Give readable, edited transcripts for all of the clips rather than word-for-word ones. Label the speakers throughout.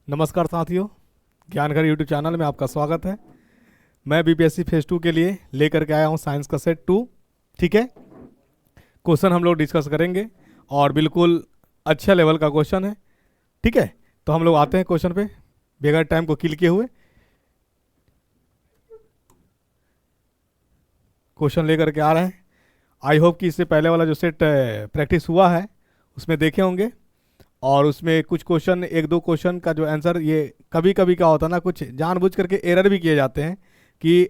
Speaker 1: नमस्कार साथियों, ज्ञानघर YouTube channel में आपका स्वागत है। मैं बीपीएससी फेज 2 के लिए लेकर के आया हूं साइंस का सेट 2। ठीक है, क्वेश्चन हम लोग डिस्कस करेंगे और बिल्कुल अच्छा लेवल का क्वेश्चन है। ठीक है, तो हम लोग आते हैं क्वेश्चन पे बगैर टाइम को किल किए हुए। क्वेश्चन लेकर के आ रहे हैं। आई होप कि इससे पहले वाला जो सेट प्रैक्टिस हुआ है उसमें देखे होंगे और उसमें कुछ क्वेश्चन, एक दो क्वेश्चन का जो आंसर, ये कभी कभी क्या होता है ना, कुछ जानबूझ करके एरर भी किए जाते हैं कि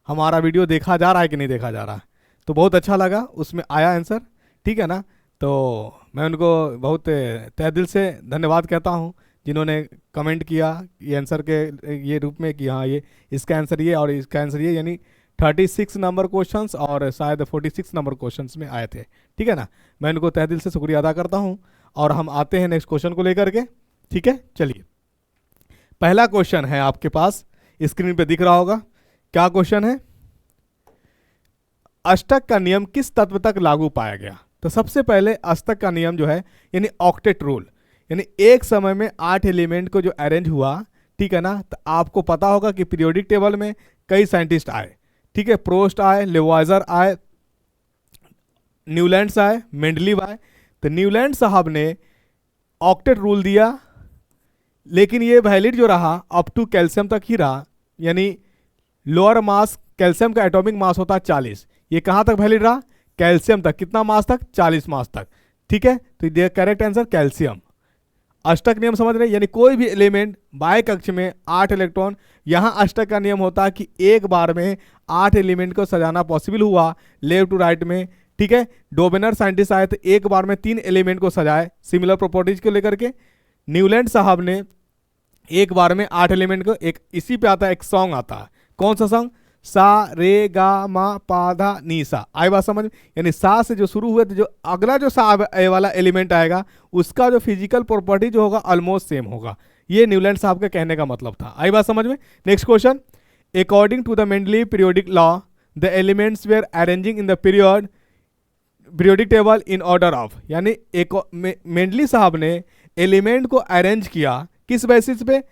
Speaker 1: हमारा वीडियो देखा जा रहा है कि नहीं देखा जा रहा है। तो बहुत अच्छा लगा, उसमें आया आंसर। ठीक है ना, तो मैं उनको बहुत तहे दिल से धन्यवाद कहता हूँ जिन्होंने कमेंट किया ये आंसर के ये रूप में कि हाँ ये इसका आंसर ये और इसका आंसर ये, यानी 36 नंबर क्वेश्चंस और शायद 46 नंबर क्वेश्चंस में आए थे। ठीक है ना, मैं उनको तहे दिल से शुक्रिया अदा करता हूँ और हम आते हैं नेक्स्ट क्वेश्चन को लेकर के। ठीक है, चलिए पहला क्वेश्चन है आपके पास, स्क्रीन पे दिख रहा होगा। क्या क्वेश्चन है? अष्टक का नियम किस तत्व तक लागू पाया गया? तो सबसे पहले अष्टक का नियम जो है यानी ऑक्टेट रूल, यानी एक समय में 8 एलिमेंट को जो अरेंज हुआ, ठीक है ना, तो आपको पता होगा कि पीरियोडिक टेबल में कई साइंटिस्ट आए। ठीक है, प्रोस्ट आए, लेवाइजर आए, न्यूलैंड्स आए, मेंडलीव आए। तो न्यूलैंड साहब ने ऑक्टेट रूल दिया, लेकिन ये वैलिड जो रहा अप टू कैल्शियम तक ही रहा, यानी लोअर मास कैल्शियम का एटॉमिक मास होता है 40। ये कहाँ तक वैलिड रहा? कैल्शियम तक। कितना मास तक? 40 मास तक। ठीक है, तो ये करेक्ट आंसर कैल्शियम। अष्टक नियम समझ रहे हैं, यानी कोई भी एलिमेंट बाय कक्ष में 8 इलेक्ट्रॉन। यहाँ अष्टक का नियम होता है कि एक बार में 8 एलिमेंट को सजाना पॉसिबल हुआ लेफ्ट टू राइट में। ठीक है, डोबेनर साइंटिस्ट आए थे, एक बार में 3 एलिमेंट को सजाए सिमिलर प्रॉपर्टीज को लेकर के। न्यूलैंड साहब ने एक बार में 8 एलिमेंट को, एक इसी पे आता है, एक सॉन्ग आता है। कौन सा सॉन्ग? सा रे गा मा पा धा नी सा। आई बात समझ में? यानी सा से जो शुरू हुए तो जो अगला जो सा वाला एलिमेंट आएगा उसका जो फिजिकल प्रॉपर्टी जो होगा ऑलमोस्ट सेम होगा। ये न्यूलैंड साहब के कहने का मतलब था। आई बात समझ में? Next question, according to the Mendeleev periodic law the elements were arranging in the periodic table in order of, यानी मेंडली साहब ने एलिमेंट को अरेंज किया किस बेसिस पे?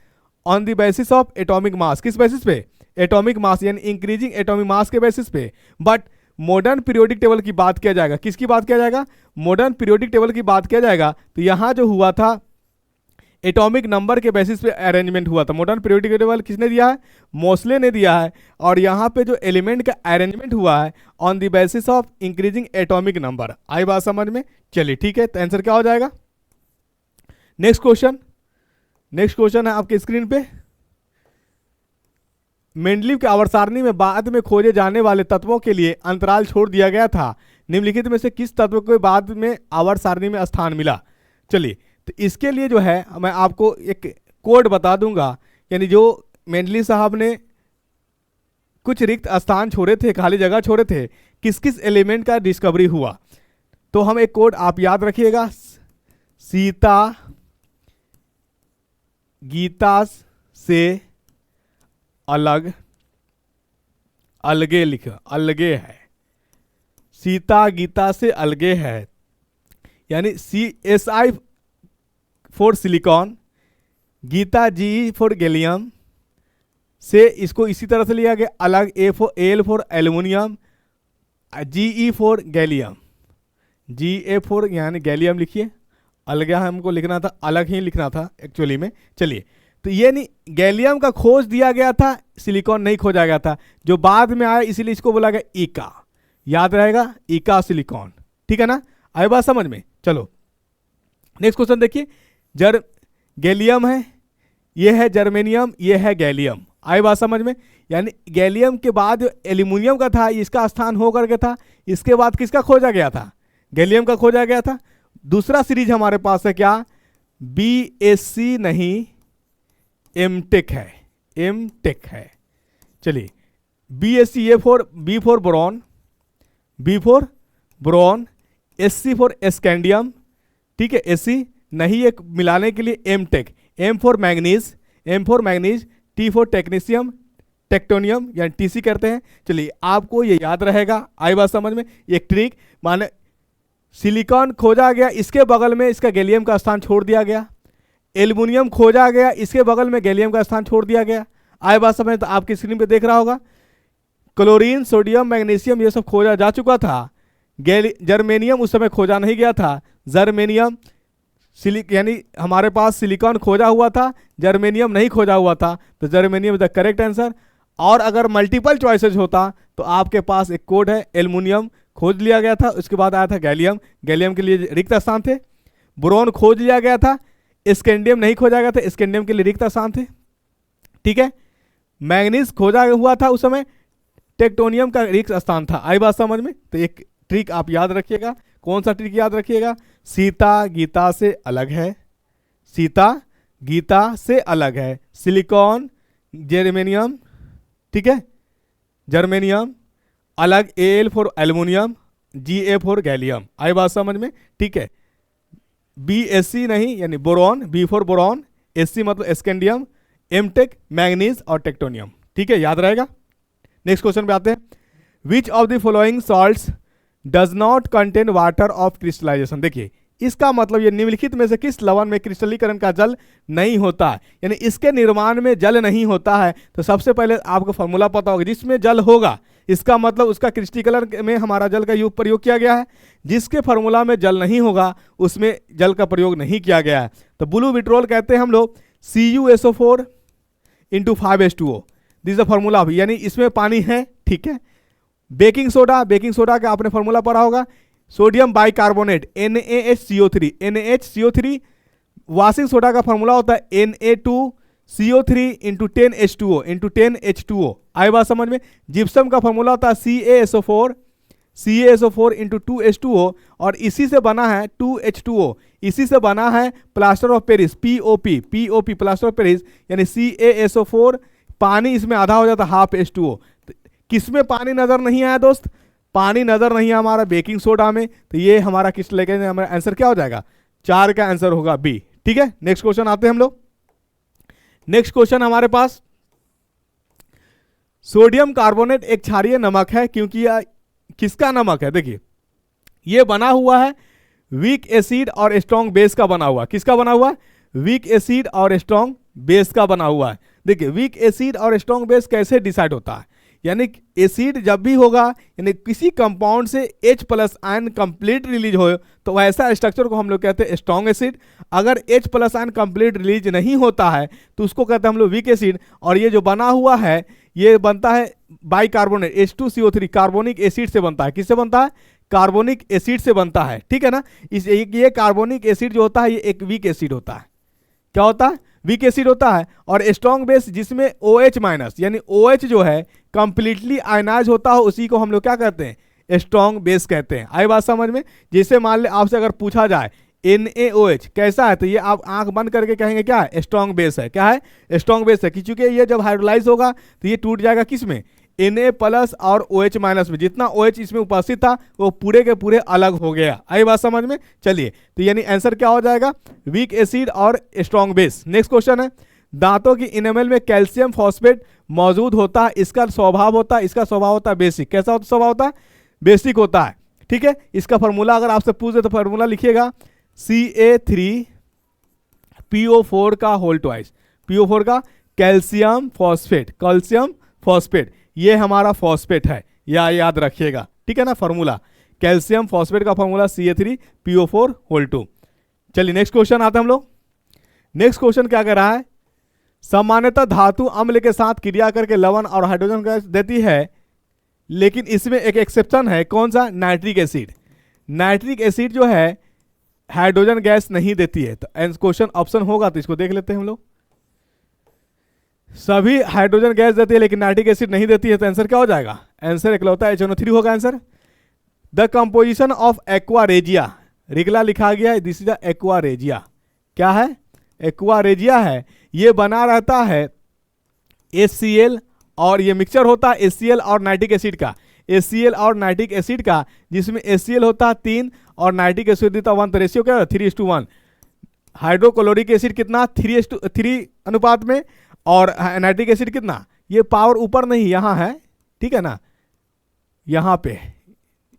Speaker 1: On the basis of atomic mass. किस बेसिस पे? एटॉमिक मास, यानी इंक्रीजिंग एटॉमिक मास के बेसिस पे। बट मॉडर्न पीरियोडिक टेबल की बात किया जाएगा, किसकी बात किया जाएगा? मॉडर्न पीरियोडिक टेबल की बात किया जाएगा, तो यहां जो हुआ था एटॉमिक नंबर के बेसिस पे अरेंजमेंट हुआ था। मॉडर्न पीरियोडिक टेबल किसने दिया है? मोस्ले ने दिया है। और यहाँ पे जो एलिमेंट का अरेंजमेंट हुआ है on the basis of increasing atomic number. आई बात समझ में? चलिए ठीक है, तो आंसर क्या हो जाएगा? नेक्स्ट क्वेश्चन है आपके स्क्रीन पे। मेंडलीव के आवर्त सारणी में बाद में खोजे जाने वाले तत्वों के लिए अंतराल छोड़ दिया गया था। निम्नलिखित में से किस तत्व को बाद में आवर्त सारणी में स्थान मिला? चलिए, तो इसके लिए जो है मैं आपको एक कोड बता दूंगा, यानी जो मेंडलीव साहब ने कुछ रिक्त स्थान छोड़े थे, खाली जगह छोड़े थे, किस किस एलिमेंट का डिस्कवरी हुआ। तो हम एक कोड आप याद रखिएगा, सीता गीता से अलग, अलगे लिखो, अलगे है। सीता गीता से अलगे है, यानी CSI फॉर सिलिकॉन, गीता GE फॉर गैलियम से इसको इसी तरह से लिया गया, अलग L for aluminium, GE for gallium, GA for यानी गैलियम लिखिए। अलग हमको लिखना था, अलग ही लिखना था एक्चुअली में। चलिए, तो ये नहीं, गैलियम का खोज दिया गया था, सिलिकॉन नहीं खोजा गया था, जो बाद में आया इसीलिए इसको बोला गया ईका। याद रहेगा, ईका सिलिकॉन। ठीक है ना, आई बात समझ में? चलो नेक्स्ट क्वेश्चन देखिए। गैलियम है, ये है जर्मेनियम, ये है गैलियम। आई बात समझ में? यानी गैलियम के बाद जो एल्यूमिनियम का था इसका स्थान हो करके था, इसके बाद किसका खोजा गया था? गैलियम का खोजा गया था। दूसरा सीरीज हमारे पास है क्या? BSc नहीं, एमटेक है, एमटेक है। चलिए, BSc ये B for boron, B for boron, SC for scandium. ठीक है, SC नहीं, एक मिलाने के लिए MTech, M for manganese, T for technetium, टेक्टोनियम यानी TC करते हैं। चलिए, आपको ये याद रहेगा। आई बात समझ में? एक ट्रिक, माने सिलिकॉन खोजा गया, इसके बगल में इसका गैलियम का स्थान छोड़ दिया गया, एल्युमिनियम खोजा गया, इसके बगल में गैलियम का स्थान छोड़ दिया गया। आए बात समझ, तो आपकी स्क्रीन पे देख रहा होगा क्लोरीन, सोडियम, मैग्नीशियम ये सब खोजा जा चुका था। जर्मेनियम उस समय खोजा नहीं गया था। जर्मेनियम यानी हमारे पास सिलिकॉन खोजा हुआ था, जर्मेनियम नहीं खोजा हुआ था, तो germanium is the correct answer. और अगर मल्टीपल चॉइसेस होता तो आपके पास एक कोड है, एल्युमिनियम खोज लिया गया था, उसके बाद आया था गैलियम, गैलियम के लिए रिक्त स्थान थे। बोरॉन खोज लिया गया था, स्कैंडियम नहीं खोजा गया था, स्कैंडियम के लिए रिक्त स्थान थे। ठीक है, मैग्नीज खोजा हुआ था उस समय, टेक्टोनियम का रिक्त स्थान था। आई बात समझ में? तो एक ट्रिक आप याद रखिएगा। कौन सा ट्रिक याद रखिएगा? सीता गीता से अलग है, सीता गीता से अलग है। सिलिकॉन, जर्मेनियम, ठीक है, जर्मेनियम अलग, L for aluminium, G for gallium. आई बात समझ में? ठीक है, बी एस सी नहीं, यानी boron, B for boron, S C मतलब स्कैंडियम, एमटेक मैग्नीज और टेक्टोनियम। ठीक है, याद रहेगा। नेक्स्ट क्वेश्चन पे आते हैं। Which of the following salts does not contain water of crystallisation. देखिए, इसका मतलब ये निम्नलिखित में से किस लवण में क्रिस्टलीकरण का जल नहीं होता है, यानी इसके निर्माण में जल नहीं होता है। तो सबसे पहले आपको फॉर्मूला पता होगा, जिसमें जल होगा इसका मतलब उसका क्रिस्टलीकरण में हमारा जल का प्रयोग किया गया है। जिसके फार्मूला में जल नहीं होगा उसमें जल का प्रयोग नहीं किया गया है। तो ब्लू विट्रोल कहते हैं हम लोग CuSO4 into 5H2O, this the formula of, यानी इसमें पानी है। ठीक है, बेकिंग सोडा, बेकिंग सोडा का आपने फॉर्मूला पढ़ा होगा, sodium bicarbonate NaHCO3, NaHCO3। Washing soda का फॉर्मूला होता है Na2CO3 into 10H2O into 10H2O। आई बात समझ में? जिप्सम का फॉर्मूला होता है CaSO4 इंटू 2H2O, और इसी से बना है 2H2O, इसी से बना है plaster of Paris, POP plaster of Paris, यानी CaSO4। पानी इसमें आधा हो जाता है, हाफ H2O। किसमें पानी नजर नहीं आया दोस्त? पानी नजर नहीं है हमारा बेकिंग सोडा में। तो ये हमारा किस लेके हमारा आंसर क्या हो जाएगा? 4 का आंसर होगा बी। ठीक है, नेक्स्ट क्वेश्चन आते हैं हम लोग। नेक्स्ट क्वेश्चन हमारे पास, सोडियम कार्बोनेट एक क्षारीय नमक है, क्योंकि यह किसका नमक है? देखिए, यह बना हुआ है वीक एसिड और स्ट्रॉन्ग बेस का बना हुआ। किसका बना हुआ? वीक एसिड और स्ट्रॉन्ग बेस का बना हुआ है। देखिए, वीक एसिड और स्ट्रॉन्ग बेस कैसे डिसाइड होता है? यानी एसिड जब भी होगा, यानी किसी कंपाउंड से H+ आयन कंप्लीट रिलीज हो, तो वैसा स्ट्रक्चर को हम लोग कहते हैं स्ट्रॉन्ग एसिड। अगर H+ आयन कंप्लीट रिलीज नहीं होता है तो उसको कहते हैं हम लोग वीक एसिड। और ये जो बना हुआ है ये बनता है बाइकार्बोनेट, H2CO3 कार्बोनिक एसिड से बनता है। किससे बनता है? कार्बोनिक एसिड से बनता है। ठीक है ना? ये कार्बोनिक एसिड जो होता है ये एक वीक एसिड होता है। क्या होता है? वीक एसिड होता है। और स्ट्रॉन्ग बेस जिसमें OH- यानी OH जो है कंप्लीटली आयनाइज होता हो, उसी को हम लोग क्या कहते हैं? स्ट्रॉन्ग बेस कहते हैं। आई बात समझ में? जैसे मान ले आपसे अगर पूछा जाए NaOH कैसा है, तो ये आप आंख बंद करके कहेंगे क्या है? स्ट्रॉन्ग बेस है। क्या है? स्ट्रॉन्ग बेस है। क्योंकि ये जब हाइड्रोलाइज होगा तो ये टूट जाएगा किस में? Na+ और OH- में। जितना OH इसमें उपस्थित था वो पूरे के पूरे अलग हो गया। आई बात समझ में? चलिए, तो यानी आंसर क्या हो जाएगा? वीक एसिड और स्ट्रॉन्ग बेस। नेक्स्ट क्वेश्चन है, दांतों की इनेमल में कैल्शियम फॉस्फेट मौजूद होता है, इसका स्वभाव होता है, इसका स्वभाव होता है बेसिक। कैसा होता स्वभाव होता है? बेसिक होता है। ठीक है, इसका फॉर्मूला अगर आपसे पूछ दे तो फॉर्मूला लिखिएगा Ca3PO4 का होल ट्वाइस, PO4 का कैल्शियम फॉस्फेट, कैल्शियम फॉस्फेट ये हमारा फॉस्फेट है, या याद रखिएगा। ठीक है ना? फॉर्मूला कैल्शियम फॉस्फेट का फॉर्मूला Ca3PO4 होल 2। चलिए नेक्स्ट क्वेश्चन आते हैं हम लोग। नेक्स्ट क्वेश्चन क्या कह रहा है? सामान्यतः धातु अम्ल के साथ क्रिया करके लवण और हाइड्रोजन गैस देती है, लेकिन इसमें एक एक्सेप्शन है। कौन सा? Nitric acid. नाइट्रिक एसिड जो है हाइड्रोजन गैस नहीं देती है। तो क्वेश्चन ऑप्शन होगा तो इसको देख लेते हैं हम लोग। सभी हाइड्रोजन गैस देती है लेकिन नाइट्रिक एसिड नहीं देती है, तो आंसर क्या हो जाएगा? आंसर इकलौता HNO3 होगा answer. The composition of aqua regia, रिगला लिखा गया है, this is the aqua regia. क्या है? एक्वा रेजिया है। ये बना रहता है HCl, और ये मिक्सचर होता है HCl और नाइट्रिक एसिड का, HCl और नाइट्रिक एसिड का, जिसमें HCl होता है 3 और नाइट्रिक एसिड देता है 1। तो रेशियो क्या है? 3:1। हाइड्रोक्लोरिक एसिड कितना? 3:3 अनुपात में। और नाइट्रिक एसिड कितना? ये पावर ऊपर नहीं यहाँ है, ठीक है ना, यहाँ पे,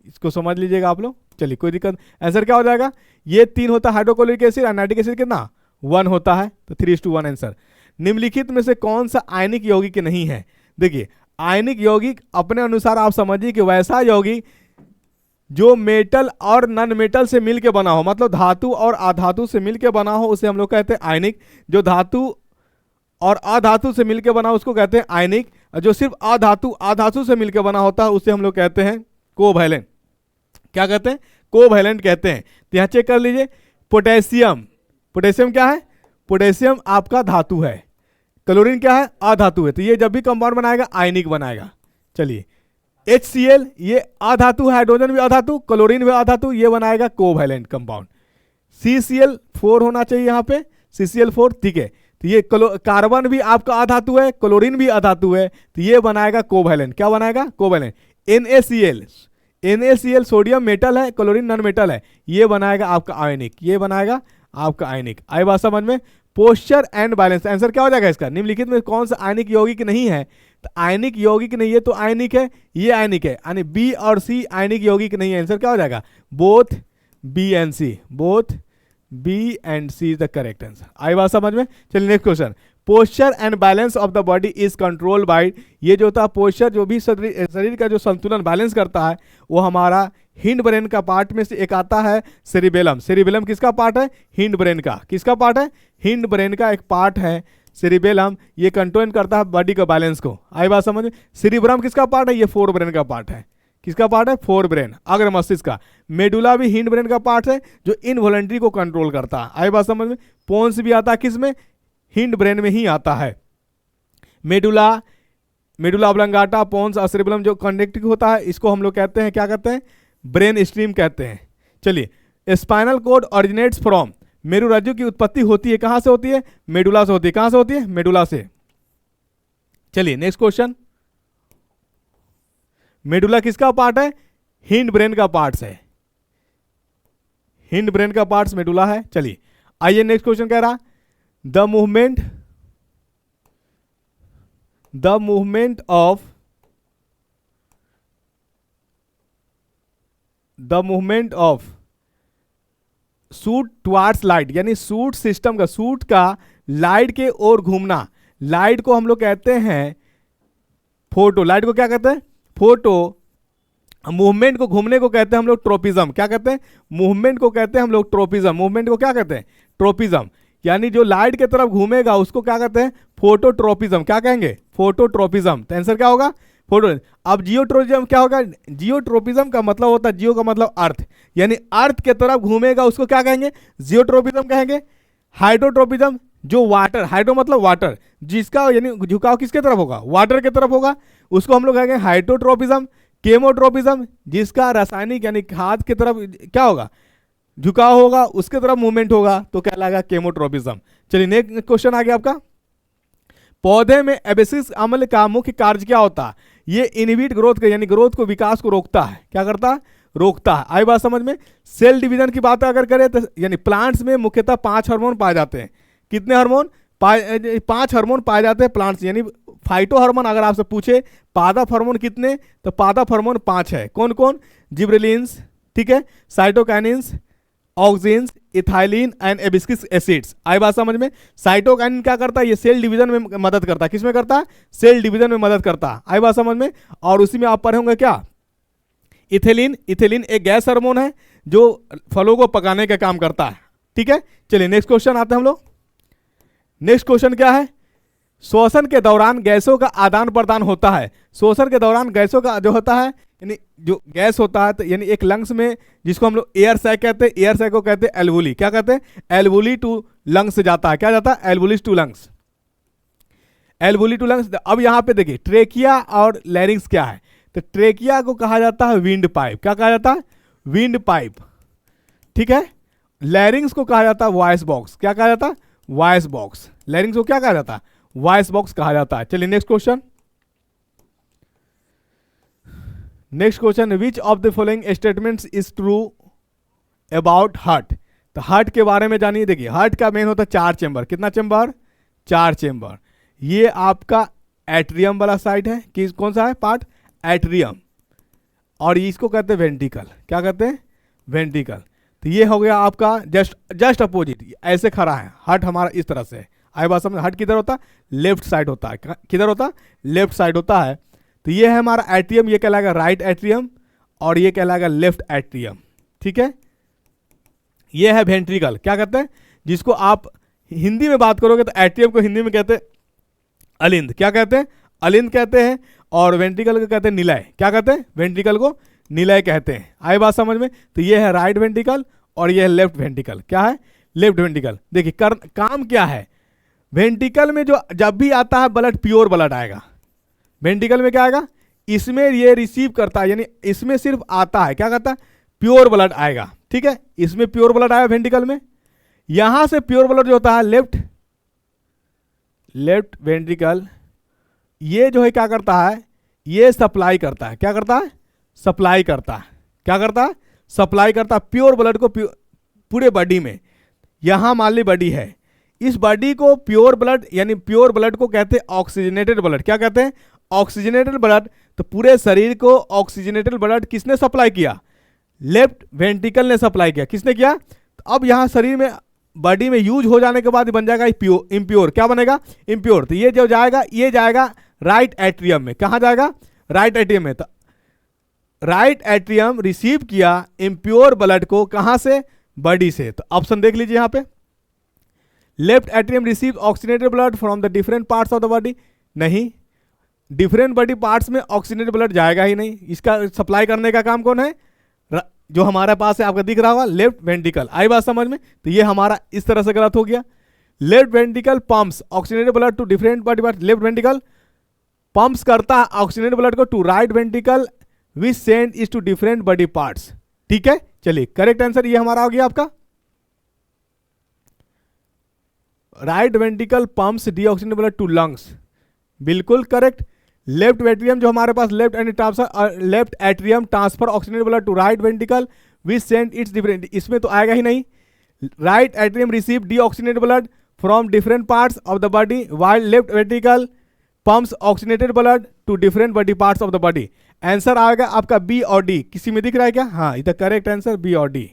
Speaker 1: इसको समझ लीजिएगा आप लोग। चलिए कोई दिक्कत। आंसर क्या हो जाएगा? ये 3 होता है हाइड्रोक्लोरिक एसिड और नाइट्रिक एसिड कितना? 1 होता है, तो 3:1 आंसर। निम्नलिखित में से कौन सा आयनिक यौगिक नहीं है? देखिए, आयनिक यौगिक अपने अनुसार आप समझिए कि वैसा यौगिक जो मेटल और नॉन मेटल से मिलके बना हो, मतलब धातु और अधातु से मिलके बना हो, उसे हम लोग कहते हैं आयनिक। जो धातु और अधातु से मिलके बना हो उसको कहते हैं आयनिक। और जो सिर्फ अधातु से मिलके बना होता है उसे हम लोग कहते हैं कोवैलेंट। क्या कहते हैं? कोवैलेंट कहते हैं। तो यहाँ चेक कर लीजिए, पोटेशियम, पोटेशियम क्या है? पोटेशियम आपका धातु है, क्लोरीन क्या है? अधातु है। तो ये जब भी कंपाउंड बनाएगा आयनिक बनाएगा। चलिए, HCl ये अधातु है, हाइड्रोजन भी अधातु, क्लोरीन भी अधातु, ये बनाएगा कोवैलेंट कंपाउंड। CCl4 होना चाहिए यहाँ पे, CCl4, ठीक है। तो ये कार्बन भी आपका अधातु है, क्लोरीन भी अधातु है, तो ये बनाएगा कोवैलेंट। क्या बनाएगा? कोवैलेंट। NaCl सोडियम मेटल है, क्लोरीन नॉन मेटल है, ये बनाएगा आपका आयनिक, ये बनाएगा आपका आयनिक। आई बात समझ में? पोस्चर एंड बैलेंस, आंसर क्या हो जाएगा इसका? निम्नलिखित में कौन सा आयनिक यौगिक नहीं है? तो आयनिक यौगिक नहीं है तो आयनिक है, ये आयनिक है, यानी बी और सी आयनिक यौगिक नहीं है। आंसर क्या हो जाएगा? Both B and C, both B and C is the correct answer. आई बात समझ में? चलिए next question. Posture and balance of the body is control by, ये जो होता है पोस्चर, जो भी शरीर का जो संतुलन बैलेंस करता है वो हमारा हिंड ब्रेन का पार्ट में से एक आता है सेरिबेलम। सेरिबेलम किसका पार्ट है? हिंड ब्रेन का। किसका पार्ट है? हिंड ब्रेन का एक पार्ट है सेरिबेलम, ये कंट्रोल करता है बॉडी का बैलेंस को। आई बात समझ में? सेरिब्रम किसका पार्ट है? ये फोर ब्रेन का पार्ट है। किसका पार्ट है? फोर ब्रेन, अग्र मस्तिष्क का। मेडुला भी हिंड ब्रेन का पार्ट है जो इनवॉलंटरी को कंट्रोल करता है। आई बात समझ में? पोन्स भी आता है किस में? हिंड ब्रेन में ही आता है। मेडुला, मेडुला ऑब्लंगाटा, पोन्स और सेरिबेलम जो कनेक्टिंग होता है, इसको हम लोग कहते हैं, क्या कहते हैं? ब्रेन स्ट्रीम कहते हैं। चलिए, स्पाइनल कोड ऑरिजिनेट्स फ्रॉम, मेरुरज्जु की उत्पत्ति होती है कहां से होती है? मेडुला से होती है। कहां से होती है? मेडुला से। चलिए नेक्स्ट क्वेश्चन। मेडुला किसका पार्ट है? हिंड ब्रेन का पार्ट है। हिंड ब्रेन का पार्ट मेडुला है। चलिए आइए नेक्स्ट क्वेश्चन कह रहा, the movement of suit towards light, यानी सूट सिस्टम का, सूट का लाइट के ओर घूमना, लाइट को हम लोग कहते हैं फोटो। लाइट को क्या कहते हैं? फोटो। मूवमेंट को, घूमने को कहते हैं हम लोग ट्रोपिज्म। क्या कहते हैं? मूवमेंट को कहते हैं हम लोग ट्रोपिज्म। मूवमेंट को क्या कहते हैं? ट्रोपिज्म। यानी जो लाइट की तरफ घूमेगा उसको क्या कहते हैं? फोटोट्रोपिज्म। क्या कहेंगे? फोटोट्रोपिज्म। तो आंसर क्या होगा? फोटो। अब जियोट्रोपिज्म क्या होगा? जियोट्रोपिज्म का मतलब होता है, जियो का मतलब अर्थ, यानी अर्थ के तरफ घूमेगा उसको क्या कहेंगे? जियोट्रोपिज्म कहेंगे। हाइड्रोट्रोपिज्म, जो वाटर, हाइड्रो मतलब वाटर, जिसका यानी झुकाव किसके तरफ होगा? वाटर के तरफ होगा, उसको हम लोग कहेंगे हाइड्रोट्रोपिज्म। केमोट्रोपिज्म, जिसका रासायनिक यानी खाद की तरफ क्या होगा? झुकाव होगा, उसके तरफ मूवमेंट होगा, तो क्या लगेगा? केमोट्रोपिज्म। चलिए नेक्स्ट क्वेश्चन आ गया आपका। पौधे में एब्सिसिक अम्ल का मुख्य कार्य क्या होता है? ये इनहिबिट ग्रोथ का, यानी ग्रोथ को, विकास को रोकता है। क्या करता है? रोकता है। आई बात समझ में? सेल डिवीजन की बात अगर करें तो यानी प्लांट्स में मुख्यतः 5 हार्मोन पाए जाते हैं। कितने हार्मोन? 5 हार्मोन पाए जाते हैं प्लांट्स, यानी फाइटो हार्मोन अगर आपसे पूछे पादप हार्मोन कितने, तो पादप हार्मोन 5 है। कौन कौन? जिब्रेलिन्स, ठीक है, cytokinins, auxins, ethylene and abscisic acids. आई बात समझ में? साइटोकाइनिन क्या करता है? ये सेल डिवीजन में मदद करता है। किसमें करता है? सेल डिवीजन में मदद करता है। आई बात समझ में? और उसी में आप पढ़े होंगे क्या? इथिलीन। इथिलीन एक गैस हार्मोन है जो फलों को पकाने का काम करता है। ठीक है, चलिए नेक्स्ट क्वेश्चन आते हैं हम लोग। नेक्स्ट क्वेश्चन क्या है? श्वसन के दौरान गैसों का आदान प्रदान होता है। श्वसन के दौरान गैसों का जो होता है, यानी जो गैस होता है, तो यानी एक लंग्स में, जिसको हम लोग एयर सैक कहते हैं, एयर सैक को कहते हैं एल्वुली। क्या कहते हैं? एल्वुली टू लंग्स से जाता है। क्या जाता है? एल्वुलिस टू लंग्स, एल्वुली टू लंग्स। अब यहां पे देखिए ट्रेकिया और लैरिंग्स क्या है? तो ट्रेकिया को कहा जाता है विंड पाइप। क्या कहा जाता है? Wind pipe. ठीक है। लैरिंग्स को कहा जाता है वॉइस बॉक्स। क्या कहा जाता है? Voice box. लैरिंग्स को क्या कहा जाता है? वॉइस बॉक्स कहा जाता है। चलिए next question. Next question, which of the following statements is true about heart? तो हार्ट के बारे में जानिए। देखिए हार्ट का मेन होता है 4 चेंबर। कितना चेंबर? 4 चेंबर। ये आपका एट्रियम वाला साइड है कि कौन सा है पार्ट? एट्रियम। और इसको कहते हैं वेंट्रिकल। क्या कहते हैं? वेंट्रिकल। तो तो ये हो गया आपका जस्ट अपोजिट, ऐसे खड़ा है, हार्ट हमारा इस तरह से है। आई बात समझ, हार्ट किधर होता है, लेफ्ट साइड होता है, किधर होता है, लेफ्ट साइड होता है। तो ये है हमारा एट्रियम, ये कहलाएगा राइट एट्रियम और ये कहलाएगा लेफ्ट एट्रियम, ठीक है। ये है वेंट्रिकल, क्या कहते हैं, जिसको आप हिंदी में बात करोगे तो एट्रियम को हिंदी में कहते हैं अलिंद, क्या कहते हैं, अलिंद कहते हैं। और वेंट्रिकल को कहते हैं निलय, क्या कहते हैं, वेंट्रिकल को निलय कहते हैं। आई बात समझ में। तो ये है राइट वेंट्रिकल और ये है लेफ्ट वेंट्रिकल, क्या है, लेफ्ट वेंट्रिकल। देखिए काम क्या है, वेंट्रिकल में जो जब भी आता है ब्लड, प्योर ब्लड आएगा। वेंट्रिकल में क्या आएगा, इसमें ये रिसीव करता है, यानी इसमें सिर्फ आता है, क्या कहता है, प्योर ब्लड आएगा, ठीक है। इसमें प्योर ब्लड आया वेंट्रिकल में। यहां से प्योर ब्लड जो होता है लेफ्ट वेंट्रिकल, ये जो है क्या करता है, ये सप्लाई करता है, क्या करता है, सप्लाई करता है, क्या करता है, सप्लाई करता है प्योर ब्लड को पूरे बॉडी में। यहां मान ली बॉडी है, इस बॉडी को प्योर ब्लड, यानी प्योर ब्लड को कहते हैं ऑक्सीजनेटेड ब्लड, क्या कहते हैं, ऑक्सीजनेटेड ब्लड। तो पूरे शरीर को ऑक्सीजनेटेड ब्लड किसने सप्लाई किया, लेफ्ट वेंट्रिकल ने सप्लाई किया। किसने किया, तो अब यहां शरीर में बॉडी में यूज हो जाने के बाद बन जाएगा इम्प्योर, क्या बनेगा, इम्प्योर। तो ये जो जाएगा, ये जाएगा राइट एट्रियम में, कहां जाएगा, राइट एट्रियम में। तो राइट एट्रियम रिसीव किया इम्प्योर ब्लड को, कहां से, बॉडी से। तो ऑप्शन देख लीजिए यहां पे, left atrium receive oxygenated blood from the different parts of the body, नहीं, डिफरेंट बॉडी पार्ट्स में ऑक्सीजनेटेड ब्लड जाएगा ही नहीं। इसका सप्लाई करने का काम कौन है, जो हमारे पास है, आपका दिख रहा होगा, लेफ्ट वेंट्रिकल। आई बात समझ में। तो ये हमारा इस तरह से गलत हो गया। Left ventricle pumps oxygenated blood to different body part, left ventricle pumps करता है ऑक्सीजनेटेड ब्लड को to right ventricle which send is to different body parts, ठीक है। चलिए करेक्ट आंसर ये हमारा हो गया आपका, right ventricle pumps deoxygenated blood to lungs, बिल्कुल करेक्ट। लेफ्ट एट्रियम जो हमारे पास, left atrium transfer oxygenated blood to right ventricle which send its different, इसमें तो आएगा ही नहीं। Right atrium receive deoxygenated blood from different parts of the body while left ventricle pumps oxygenated blood to different body parts of the body. Answer आएगा आपका B और D, किसी में दिख रहा है क्या, हाँ, इधर करेक्ट आंसर बी और डी।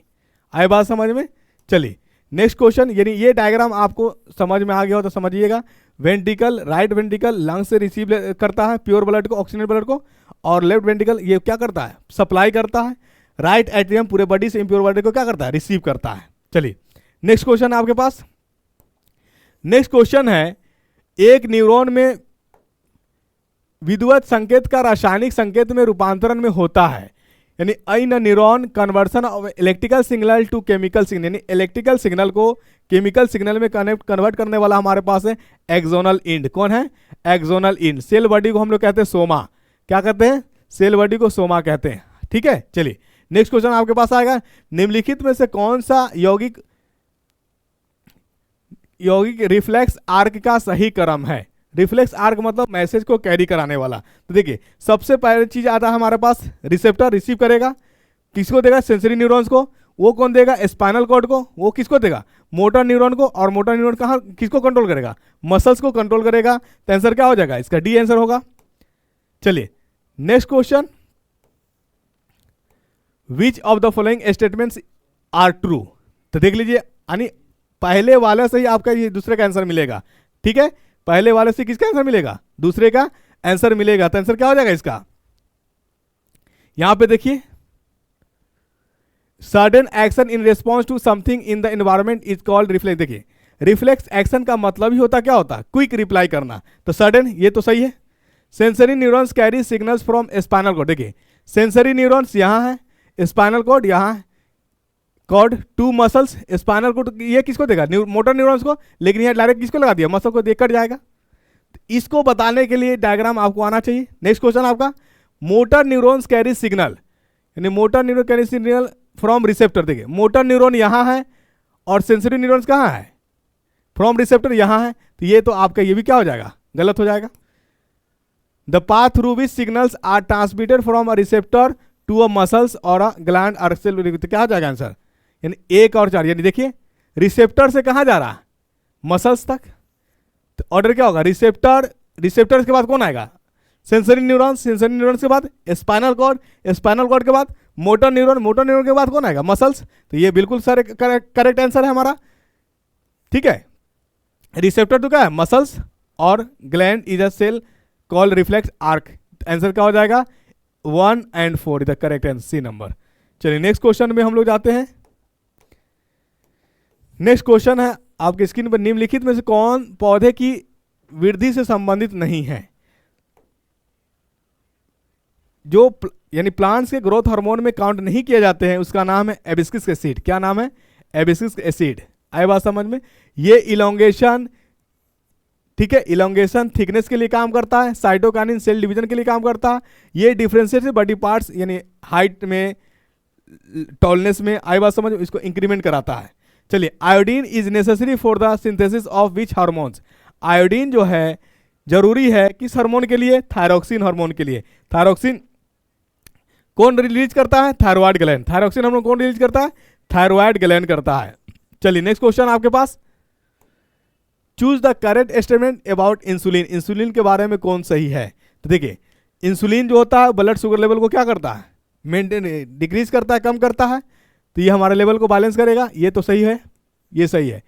Speaker 1: आए बात समझ में। चलिए नेक्स्ट क्वेश्चन, यानी ये डायग्राम आपको समझ में आ गया हो तो समझिएगा। वेंट्रिकल, राइट वेंट्रिकल लंग से रिसीव करता है प्योर ब्लड को, ऑक्सीजन ब्लड को, और लेफ्ट वेंट्रिकल ये क्या करता है, सप्लाई करता है। राइट एट्रियम पूरे बॉडी से इम्प्योर ब्लड को क्या करता है, रिसीव करता है। चलिए नेक्स्ट क्वेश्चन है आपके पास। नेक्स्ट क्वेश्चन है, एक न्यूरॉन में विद्युत संकेत का रासायनिक संकेत में रूपांतरण में होता है, यानी in neuron conversion of electrical signal to chemical signal, यानी इलेक्ट्रिकल सिग्नल को केमिकल सिग्नल में कन्वर्ट करने वाला हमारे पास है एक्सोनल इंड। कौन है, एक्सोनल इंड। सेल बॉडी को हम लोग कहते हैं सोमा, क्या कहते हैं, सेल बॉडी को सोमा कहते हैं, ठीक है। चलिए नेक्स्ट क्वेश्चन आपके पास आएगा, निम्नलिखित में से कौन सा यौगिक रिफ्लेक्स आर्क का सही क्रम है। रिफ्लेक्स आर्क मतलब मैसेज को कैरी कराने वाला। तो देखिए सबसे पहले चीज आता है हमारे पास, रिसेप्टर रिसीव करेगा, किसको देगा, सेंसरी न्यूरॉन्स को। वो कौन देगा, स्पाइनल कॉर्ड को। वो किसको देगा, मोटर न्यूरॉन को। और मोटर न्यूरॉन कहाँ, किसको कंट्रोल करेगा, मसल्स को कंट्रोल करेगा। तो आंसर क्या हो जाएगा, इसका डी आंसर होगा। चलिए next question, which of the following statements are true. तो देख लीजिए, यानी पहले वाले से ही आपका ये दूसरे का आंसर मिलेगा, ठीक है। पहले वाले से किसका आंसर मिलेगा, दूसरे का आंसर मिलेगा। तो आंसर क्या हो जाएगा इसका, यहां पे देखिए, sudden action in response to something in the environment is called reflex. देखिए रिफ्लेक्स एक्शन का मतलब ही होता क्या होता है, क्विक रिप्लाई करना। तो सडन, ये तो सही है। Sensory neurons carry signals from spinal cord. देखिए सेंसरी न्यूरॉन्स यहां है, स्पाइनल कॉर्ड यहां है, cord to muscles, spinal cord ये किसको देगा, मोटर न्यूरॉन्स को। लेकिन यहाँ डायरेक्ट किसको लगा दिया, मसल को देखकर जाएगा। तो इसको बताने के लिए डायग्राम आपको आना चाहिए। नेक्स्ट क्वेश्चन आपका, मोटर न्यूरॉन्स कैरी सिग्नल, यानी motor neuron carry signal from receptor. देखिए मोटर न्यूरॉन यहाँ है और सेंसरी न्यूरॉन्स कहाँ है, फ्रॉम रिसेप्टर यहाँ है। तो ये तो आपका ये भी क्या हो जाएगा, गलत हो जाएगा। The path through which signals are transmitted from a receptor to a muscles और अ ग्लैंड आर सेल। क्या हो जाएगा आंसर, यानी 1 और 4। यानी देखिए रिसेप्टर से कहाँ जा रहा है, मसल्स तक। तो ऑर्डर क्या होगा, रिसेप्टर, रिसेप्टर के बाद कौन आएगा, सेंसरी न्यूरॉन्स, सेंसरी न्यूरॉन्स के बाद स्पाइनल कॉर्ड, स्पाइनल कॉर्ड के बाद मोटर न्यूरॉन, मोटर न्यूरॉन के बाद कौन आएगा? मसल्स। तो ये बिल्कुल सर करेक्ट आंसर है हमारा, ठीक है। रिसेप्टर तो क्या है? मसल्स, और gland is a cell call reflex arc. Answer क्या हो जाएगा? 1 and 4 is the correct answer, C number. चलिए नेक्स्ट क्वेश्चन में हम लोग जाते हैं। नेक्स्ट क्वेश्चन है आपकी स्क्रीन पर, निम्नलिखित में से कौन पौधे की वृद्धि से संबंधित नहीं है? जो यानी प्लांट्स के ग्रोथ हार्मोन में काउंट नहीं किए जाते हैं, उसका नाम है एबिस्किस एसिड। क्या नाम है? एबिस्किस एसिड। आए बात समझ में? ये इलोंगेशन, ठीक है, इलोंगेशन थिकनेस के लिए काम करता है, साइटोकाइनिन सेल डिवीजन के लिए काम करता है, ये डिफरेंशिएट बॉडी पार्ट्स यानी हाइट में, टॉलनेस में, आए बात समझ में, इसको इंक्रीमेंट कराता है। चलिए, iodine is necessary for the synthesis of which hormones? Iodine जो है जरूरी है किस हार्मोन के लिए? थायरोक्सिन हार्मोन के लिए। थायरोक्सिन कौन रिलीज करता है? Thyroid gland. थायरोक्सिन हार्मोन कौन रिलीज करता है? थायरॉयड ग्लैंड करता है। चलिए नेक्स्ट क्वेश्चन आपके पास, choose the correct statement about insulin. Insulin के बारे में कौन सही है? तो देखिए, इंसुलिन जो होता है ब्लड शुगर लेवल को क्या करता है? मेंटेन, डिक्रीज करता है, कम करता है। तो ये हमारे लेवल को बैलेंस करेगा, ये तो सही है, ये सही है।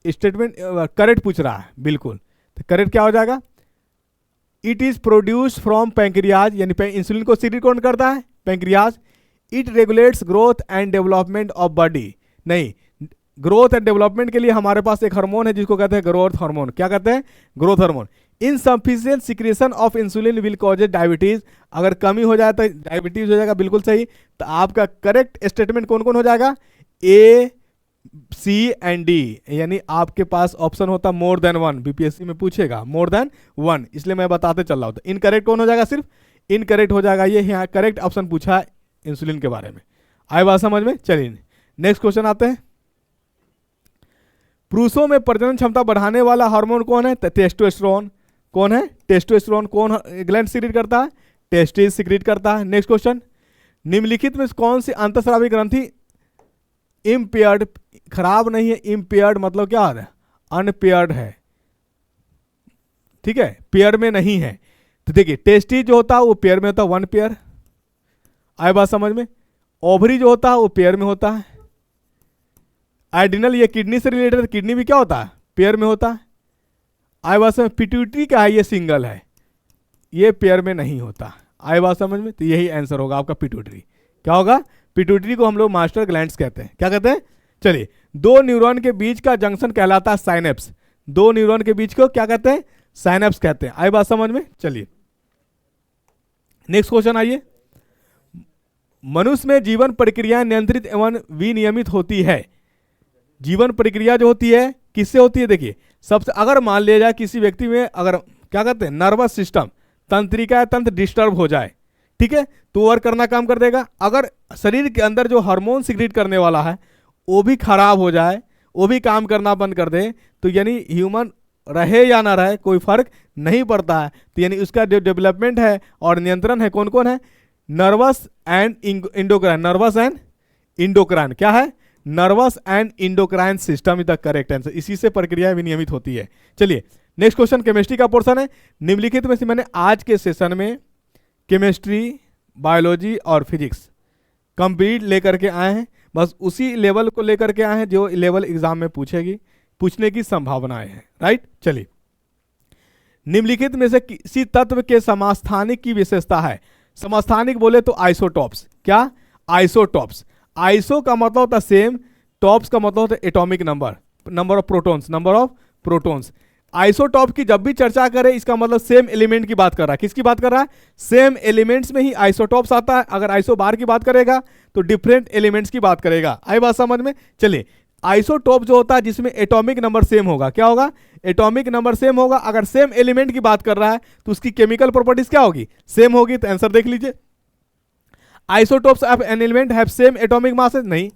Speaker 1: स्टेटमेंट करेक्ट पूछ रहा है, बिल्कुल। तो करेक्ट क्या हो जाएगा? It is produce from pancreas, यानी इंसुलिन को सीक्रेट कौन करता है? Pancreas. It regulates growth and development of body. नहीं, ग्रोथ एंड डेवलपमेंट के लिए हमारे पास एक हार्मोन है जिसको कहते हैं ग्रोथ हार्मोन। क्या कहते हैं? Growth hormone. Insufficient secretion of insulin will cause diabetes. अगर कमी हो जाए तो डायबिटीज हो जाएगा, बिल्कुल सही। तो आपका करेक्ट स्टेटमेंट कौन कौन हो जाएगा? ए, सी एंड डी। यानी आपके पास ऑप्शन होता मोर देन 1, बीपीएससी में पूछेगा मोर देन 1, इसलिए मैं बताते चल रहा हूं। तो इनकरेक्ट कौन हो जाएगा? सिर्फ इनकरेक्ट हो जाएगा ये। यहाँ करेक्ट ऑप्शन पूछा है इंसुलिन के बारे में। आए बात समझ में? चलिए नेक्स्ट क्वेश्चन आते हैं। पुरुषों में प्रजनन क्षमता बढ़ाने वाला हार्मोन कौन है? टेस्टोस्टेरोन। कौन है? टेस्टोस्टेरोन। कौन ग्लैंड सीक्रेट करता है? टेस्टिस सीक्रेट करता है। नेक्स्ट क्वेश्चन, निम्नलिखित में कौन सी अंतःस्रावी ग्रंथि इम्पेयर्ड, खराब नहीं है, इम्पेयर्ड मतलब क्या है? अनपेयर्ड है, ठीक है, पेयर में नहीं है। तो देखिए, टेस्टिस जो होता है वो पेयर में होता है, 1 पेयर। आए बात समझ में? ओवरी जो होता है वो पेयर में होता है। एडिनल ये किडनी से रिलेटेड, किडनी भी क्या होता है? पेयर में होता है। आए बात समझ? पिट्यूटरी क्या है? ये सिंगल है, ये पेयर में नहीं होता। आए बात समझ में? तो यही आंसर होगा आपका, पिट्यूटरी। क्या होगा? पिट्यूटरी को हम लोग मास्टर ग्लैंड्स कहते हैं। क्या कहते हैं? चलिए, दो न्यूरॉन के बीच का जंक्शन कहलाता है साइनेप्स। दो न्यूरॉन के बीच को क्या कहते हैं? साइनेप्स कहते हैं। आई बात समझ में? चलिए नेक्स्ट क्वेश्चन आइए। मनुष्य में जीवन प्रक्रिया नियंत्रित एवं विनियमित होती है। जीवन प्रक्रिया जो होती है किससे होती है? देखिए, सबसे अगर मान लिया जाए किसी व्यक्ति में अगर क्या कहते हैं नर्वस सिस्टम, तंत्रिका या तंत्र डिस्टर्ब हो जाए, ठीक है, तो वर्क करना काम कर देगा। अगर शरीर के अंदर जो हार्मोन सिक्रीट करने वाला है वो भी खराब हो जाए, वो भी काम करना बंद कर दे, तो यानी ह्यूमन रहे या ना रहे कोई फर्क नहीं पड़ता है। तो यानी उसका जो डेवलपमेंट है और नियंत्रण है कौन कौन है? Nervous and endocrine. Nervous and endocrine क्या है? Nervous and endocrine system is the correct answer. इसी से प्रक्रिया विनियमित होती है। चलिए नेक्स्ट क्वेश्चन केमिस्ट्री का पोर्शन है। निम्नलिखित में से मैंने आज के सेशन में केमिस्ट्री, बायोलॉजी और फिजिक्स कंप्लीट लेकर के आए हैं। बस उसी लेवल को लेकर के आए हैं जो लेवल एग्जाम में पूछने की संभावनाएं हैं। राइट, चलिए निम्नलिखित में से किसी तत्व के समस्थानिक की विशेषता है। समस्थानिक बोले तो आइसोटॉप्स। क्या? आइसोटॉप्स। आइसो का मतलब होता है सेम, टॉप्स का मतलब होता है atomic number, number of protons, number of protons. Isotope की जब भी चर्चा करें इसका मतलब सेम एलिमेंट की बात कर रहा है। किसकी बात कर रहा है? सेम एलिमेंट्स में ही आइसोटॉप्स आता है। अगर आइसोबार की बात करेगा तो डिफरेंट एलिमेंट्स की बात करेगा। आई बात समझ में? चलिए, आइसोटॉप जो होता है जिसमें एटॉमिक नंबर सेम होगा, क्या होगा? एटॉमिक नंबर सेम होगा। अगर सेम एलिमेंट की बात कर रहा है तो उसकी केमिकल प्रॉपर्टीज क्या होगी? सेम होगी। तो आंसर देख लीजिए, isotopes of an element have same atomic mass. नहीं,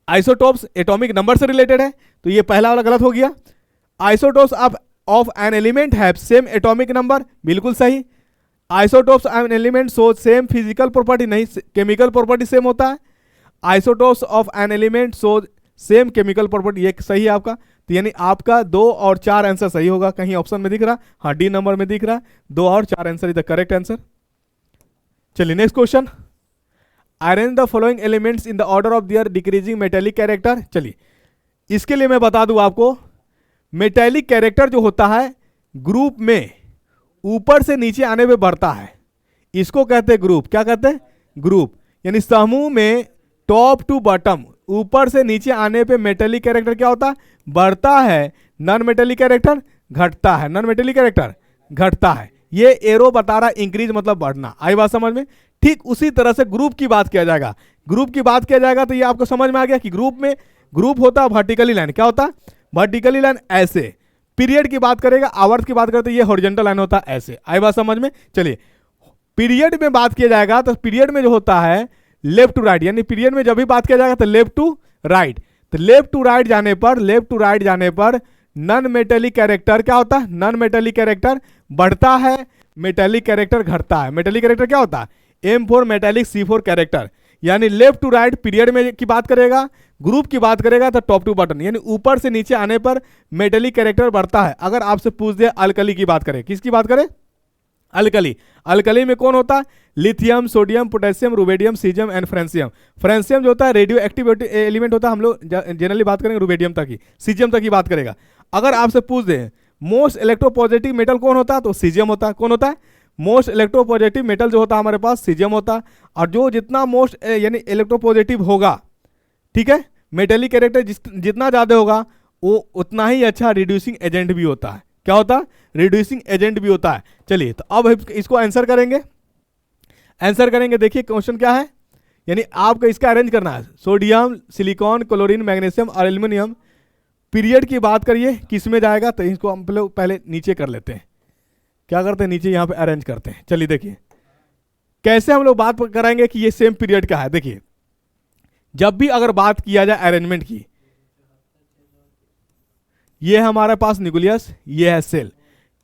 Speaker 1: आइसोटॉप्स एटॉमिक नंबर से रिलेटेड है, तो ये पहला वाला गलत हो गया। Isotopes of an element have same atomic number, बिल्कुल सही। Isotopes of an element show same physical property, नहीं, केमिकल प्रॉपर्टी सेम होता है। Isotopes of an element show same chemical property, ये सही है आपका। तो यानी आपका 2 और 4 आंसर सही होगा। कहीं ऑप्शन में दिख रहा? हाँ, डी नंबर में दिख रहा, 2 और 4 answer is the correct answer. चलिए next question. Arrange the following elements in the order of their decreasing metallic character. चलिए इसके लिए मैं बता दूं आपको, मेटेलिक कैरेक्टर जो होता है ग्रुप में ऊपर से नीचे आने पे बढ़ता है, इसको कहते हैं ग्रुप। क्या कहते हैं? ग्रुप। यानी समूह में टॉप टू बॉटम ऊपर से नीचे आने पे मेटेलिक कैरेक्टर क्या होता है? बढ़ता है। नॉन मेटेलिक कैरेक्टर घटता है। नॉन मेटेलिक कैरेक्टर घटता है। ये एरो बता रहा है इंक्रीज मतलब बढ़ना। आई बात समझ में? ठीक उसी तरह से ग्रुप की बात किया जाएगा। ग्रुप की बात किया जाएगा तो ये आपको समझ में आ गया कि ग्रुप में ग्रुप होता है वर्टिकली लाइन। क्या होता है? वर्टिकली लाइन ऐसे। पीरियड की बात करेगा, आवर्त की बात करते ये हॉरिजॉन्टल लाइन होता है ऐसे। आई बात समझ में? चलिए पीरियड में बात किया जाएगा तो पीरियड में जो होता है लेफ्ट टू राइट, यानी पीरियड में जब भी बात किया जाएगा तो लेफ्ट टू राइट। तो लेफ्ट टू राइट जाने पर नॉन मेटेलिक कैरेक्टर क्या होता है? नॉन मेटेलिक कैरेक्टर बढ़ता है, मेटेलिक कैरेक्टर घटता है। मेटेलिक कैरेक्टर क्या होता है? M4 metallic C4 character. यानी लेफ्ट टू राइट पीरियड में की बात करेगा, ग्रुप की बात करेगा तो टॉप टू बॉटम, यानी ऊपर से नीचे आने पर मेटेलिक कैरेक्टर बढ़ता है। अगर आपसे पूछ दे अल्कली की बात करें, किसकी बात करें? अल्कली। अल्कली में कौन होता है? Lithium, sodium, potassium, rubidium, caesium and francium. Francium जो होता है रेडियो एक्टिव एलिमेंट होता है, हम लोग जनरली बात करेंगे रुबेडियम तक ही, सीजियम तक ही बात करेगा। अगर आपसे पूछ दे मोस्ट इलेक्ट्रोपॉजिटिव मेटल कौन होता है तो सीजियम होता है। कौन होता है? मोस्ट इलेक्ट्रोपॉजिटिव मेटल जो होता है हमारे पास सीजियम होता है। और जो जितना मोस्ट यानी इलेक्ट्रोपॉजिटिव होगा, ठीक है, मेटेलिक कैरेक्टर जितना ज्यादा होगा वो उतना ही अच्छा रिड्यूसिंग एजेंट भी होता है। क्या होता है? रिड्यूसिंग एजेंट भी होता है। चलिए तो अब इसको आंसर करेंगे। देखिए क्वेश्चन क्या है, यानी आपको इसका अरेंज करना है। सोडियम, सिलिकॉन, क्लोरीन, मैग्नीशियम और एल्यूमिनियम पीरियड की बात करिए किस में जाएगा, तो इसको हम लोग पहले नीचे कर लेते हैं। क्या करते हैं? नीचे यहां पे अरेंज करते हैं। चलिए देखिए कैसे हम लोग बात करेंगे कि ये सेम पीरियड का है। देखिए जब भी अगर बात किया जाए अरेंजमेंट की, ये हमारे पास न्यूक्लियस, ये है सेल,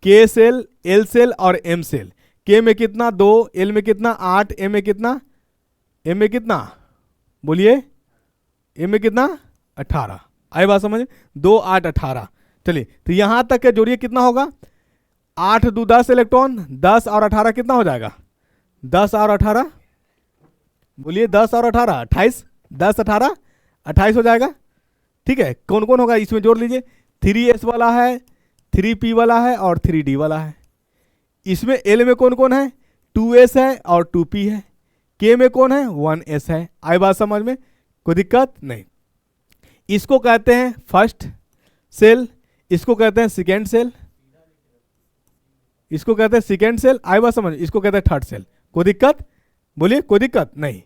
Speaker 1: के सेल, एल सेल और एम सेल। के में कितना? 2, एल में कितना? 8, एम में कितना? बोलिए, एम में कितना? 18। आई बात समझ? 2, 8, 18। चलिए तो यहां तक के जोड़िए कितना होगा? 8 2 10 इलेक्ट्रॉन, 10 और 18 कितना हो जाएगा? 10 और 18 बोलिए, 10 और 18 28, 10 18 28 हो जाएगा। ठीक है, कौन कौन होगा इसमें जोड़ लीजिए। 3s वाला है, 3p वाला है और 3d वाला है। इसमें l में कौन कौन है? 2s है और 2p है। k में कौन है? 1s है। आई बात समझ में? कोई दिक्कत नहीं। इसको कहते हैं फर्स्ट सेल, इसको कहते हैं सेकेंड सेल, इसको कहते हैं सेकेंड सेल। आई बात समझ? इसको कहते हैं थर्ड सेल। कोई दिक्कत? बोलिए, कोई दिक्कत नहीं।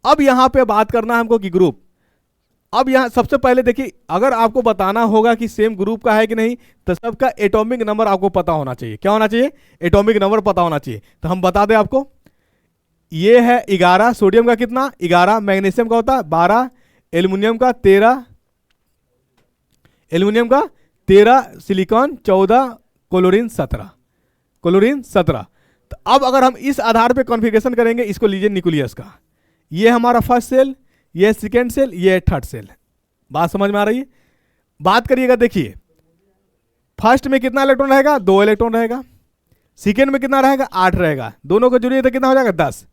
Speaker 1: अब यहां पे बात करना है हमको कि ग्रुप। अब यहां सबसे पहले देखिए, अगर आपको बताना होगा कि सेम ग्रुप का है कि नहीं, तो सबका एटॉमिक नंबर आपको पता होना चाहिए। क्या होना चाहिए? एटॉमिक नंबर पता होना चाहिए। तो हम बता दें आपको, ये है 11, सोडियम का कितना? 11, मैग्नीशियम का होता है 12, एल्यूमिनियम का 13, सिलिकॉन 14, क्लोरीन 17। तो अब अगर हम इस आधार पे कॉन्फ़िगरेशन करेंगे, इसको लीजिए न्यूक्लियस का, ये हमारा फर्स्ट सेल, ये सेकेंड सेल, ये थर्ड सेल। बात समझ में आ रही है? बात करिएगा, देखिए फर्स्ट में कितना इलेक्ट्रॉन रहेगा? 2 इलेक्ट्रॉन रहेगा। सेकेंड में कितना रहेगा? 8 रहेगा। दोनों को जोड़िए तो कितना हो जाएगा? 10।